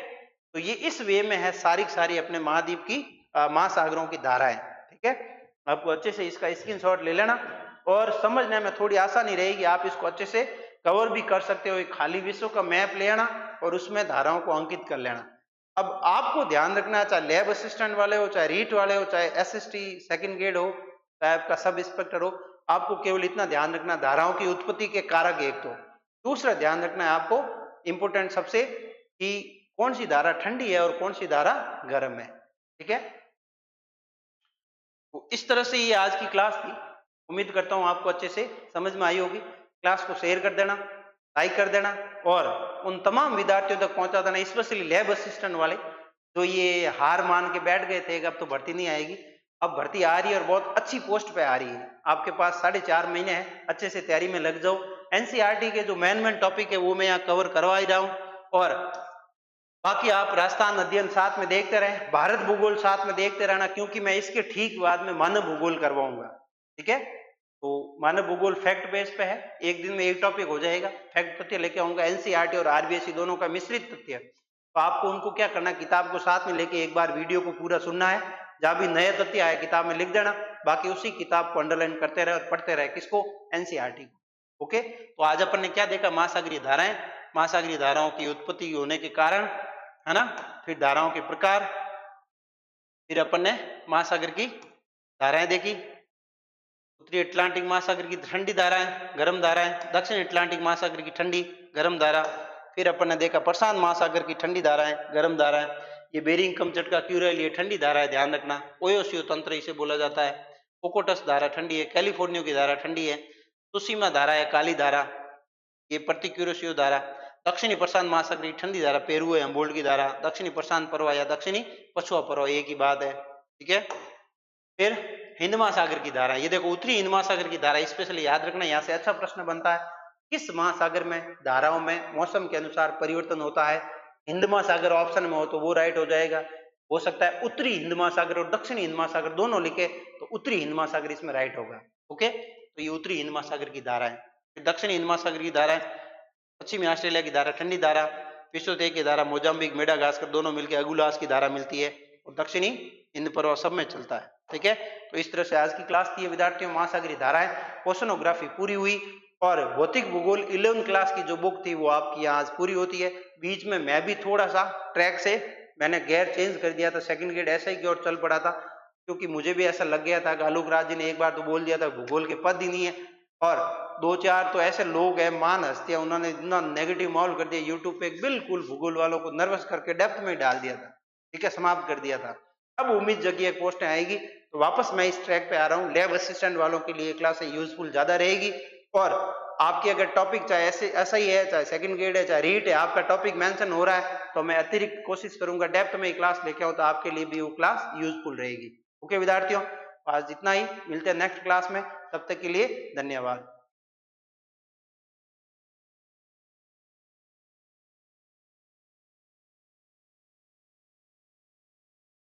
तो ये इस वे में है सारी अपने महाद्वीप की महासागरों की धाराएं, ठीक है। आपको अच्छे से इसका स्क्रीनशॉट ले लेना, और समझने में थोड़ी आसानी रहेगी, आप इसको अच्छे से कवर भी कर सकते हो। एक खाली विश्व का मैप ले आना और उसमें धाराओं को अंकित कर लेना। अब आपको ध्यान रखना है, चाहे लैब असिस्टेंट वाले हो, चाहे रीट वाले हो, चाहे एसएसटी सेकंड ग्रेड हो, चाहे आपका सब इंस्पेक्टर हो, आपको केवल इतना ध्यान रखना, धाराओं की उत्पत्ति के कारक एक तो, दूसरा ध्यान रखना है आपको इंपोर्टेंट सबसे, कि कौन सी धारा ठंडी है और कौन सी धारा गर्म है, ठीक है। तो इस तरह से ये आज की क्लास थी। उम्मीद करता हूँ आपको अच्छे से समझ में आई होगी। क्लास को शेयर कर देना, लाइक कर देना और उन तमाम विद्यार्थियों तक पहुंचा देना, स्पेशली लैब असिस्टेंट वाले जो ये हार मान के बैठ गए थे कि अब तो भर्ती नहीं आएगी। अब भर्ती आ रही है और बहुत अच्छी पोस्ट पे आ रही है। आपके पास 4.5 महीने हैं, अच्छे से तैयारी में लग जाओ। एनसीईआरटी के जो मेन टॉपिक है वो मैं यहाँ कवर करवा ही रहा हूँ और बाकी आप राजस्थान अध्ययन साथ में देखते रहें, भारत भूगोल साथ में देखते रहना, क्योंकि मैं इसके ठीक बाद में मानव भूगोल करवाऊंगा। ठीक है, तो मानव भूगोल फैक्ट बेस पे है, एक दिन में एक टॉपिक हो जाएगा। फैक्ट तथ्य लेके आऊंगा, एनसीईआरटी और आरबीएसई दोनों का मिश्रित तथ्य। तो आपको उनको क्या करना है, किताब को साथ में लेके एक बार वीडियो को पूरा सुनना है, जहां भी नए तथ्य आए किताब में लिख देना, बाकी उसी किताब को अंडरलाइन करते रहे और पढ़ते रहे। किसको? एनसीईआरटी को। ओके, तो आज अपन ने क्या देखा, महासागरीय धाराएं, महासागरीय धाराओं की उत्पत्ति होने के कारण, है ना, फिर धाराओं के प्रकार, फिर अपन ने महासागर की धाराएं देखी, उत्तरी अटलांटिक महासागर की ठंडी धाराएं, गर्म धाराएं, दक्षिण अटलांटिक महासागर की ठंडी गर्म धारा, फिर अपन ने देखा प्रशांत महासागर की ठंडी धाराएं, गर्म धाराएं, ये बेरिंग कमचटका क्यूरेल ये ठंडी धारा है, ध्यान रखना। ओयोसियो तंत्र इसे बोला जाता है। कोकोटस धारा ठंडी है, कैलिफोर्निया की धारा ठंडी है, सुसीमा धारा है, काली धारा, ये प्रतिक्यूरोसियो धारा, दक्षिणी प्रशांत महासागर की ठंडी धारा पेरू है, हम्बोल्ट की धारा, दक्षिणी प्रशांत प्रवाह या दक्षिणी पछुआ प्रवाह, एक ही बात है। ठीक है, फिर हिंद महासागर की धारा, ये देखो उत्तरी हिंद महासागर की धारा, स्पेशली याद रखना, यहाँ से अच्छा प्रश्न बनता है, किस महासागर में धाराओं में मौसम के अनुसार परिवर्तन होता है। हिंद महासागर ऑप्शन में हो तो वो राइट हो जाएगा। हो सकता है उत्तरी हिंद महासागर और दक्षिणी हिंद महासागर दोनों लिखे तो उत्तरी हिंद महासागर इसमें राइट होगा। ओके, तो ये उत्तरी हिंद महासागर की धारा है। दक्षिणी हिंद महासागर की धारा है, पश्चिमी ऑस्ट्रेलिया की धारा ठंडी धारा, विश्वदेव की धारा, मोजाम्बिक, मेडागास्कर दोनों मिलकर अगुलास की धारा मिलती है, और दक्षिणी हिंद प्रवाह सब में चलता है। ठीक है, तो इस तरह से आज की क्लास थी विद्यार्थियों, महासागरीय धाराएं, ओशनोग्राफी पूरी हुई, और भौतिक भूगोल 11वीं क्लास की जो बुक थी वो आपकी आज पूरी होती है। बीच में मैं भी थोड़ा सा ट्रैक से मैंने गेयर चेंज कर दिया था, सेकंड गेयर ऐसा ही की ओर चल पड़ा था, क्योंकि मुझे भी ऐसा लग गया था कि आलोक राज जी ने एक बार तो बोल दिया था भूगोल के पद ही नहीं है, और 2-4 तो ऐसे लोग हैं मान हस्तियां, उन्होंने इतना नेगेटिव माहौल कर दिया यूट्यूब पे, बिल्कुल भूगोल वालों को नर्वस करके डेप्थ में डाल दिया था। ठीक है, समाप्त कर दिया था। अब उम्मीद जगी है पोस्टें आएगी तो वापस मैं इस ट्रैक पे आ रहा हूँ। लैब असिस्टेंट वालों के लिए क्लास यूजफुल ज्यादा रहेगी, और आपकी अगर टॉपिक चाहे ऐसे ऐसा ही है, चाहे सेकंड ग्रेड है, चाहे रीट है, आपका टॉपिक मेंशन हो रहा है तो मैं अतिरिक्त कोशिश करूंगा डेप्थ में क्लास लेके आऊं, तो आपके लिए भी वो क्लास यूजफुल रहेगी। ओके विद्यार्थियों, आज इतना ही, मिलते हैं नेक्स्ट क्लास में, तब तक के लिए धन्यवाद।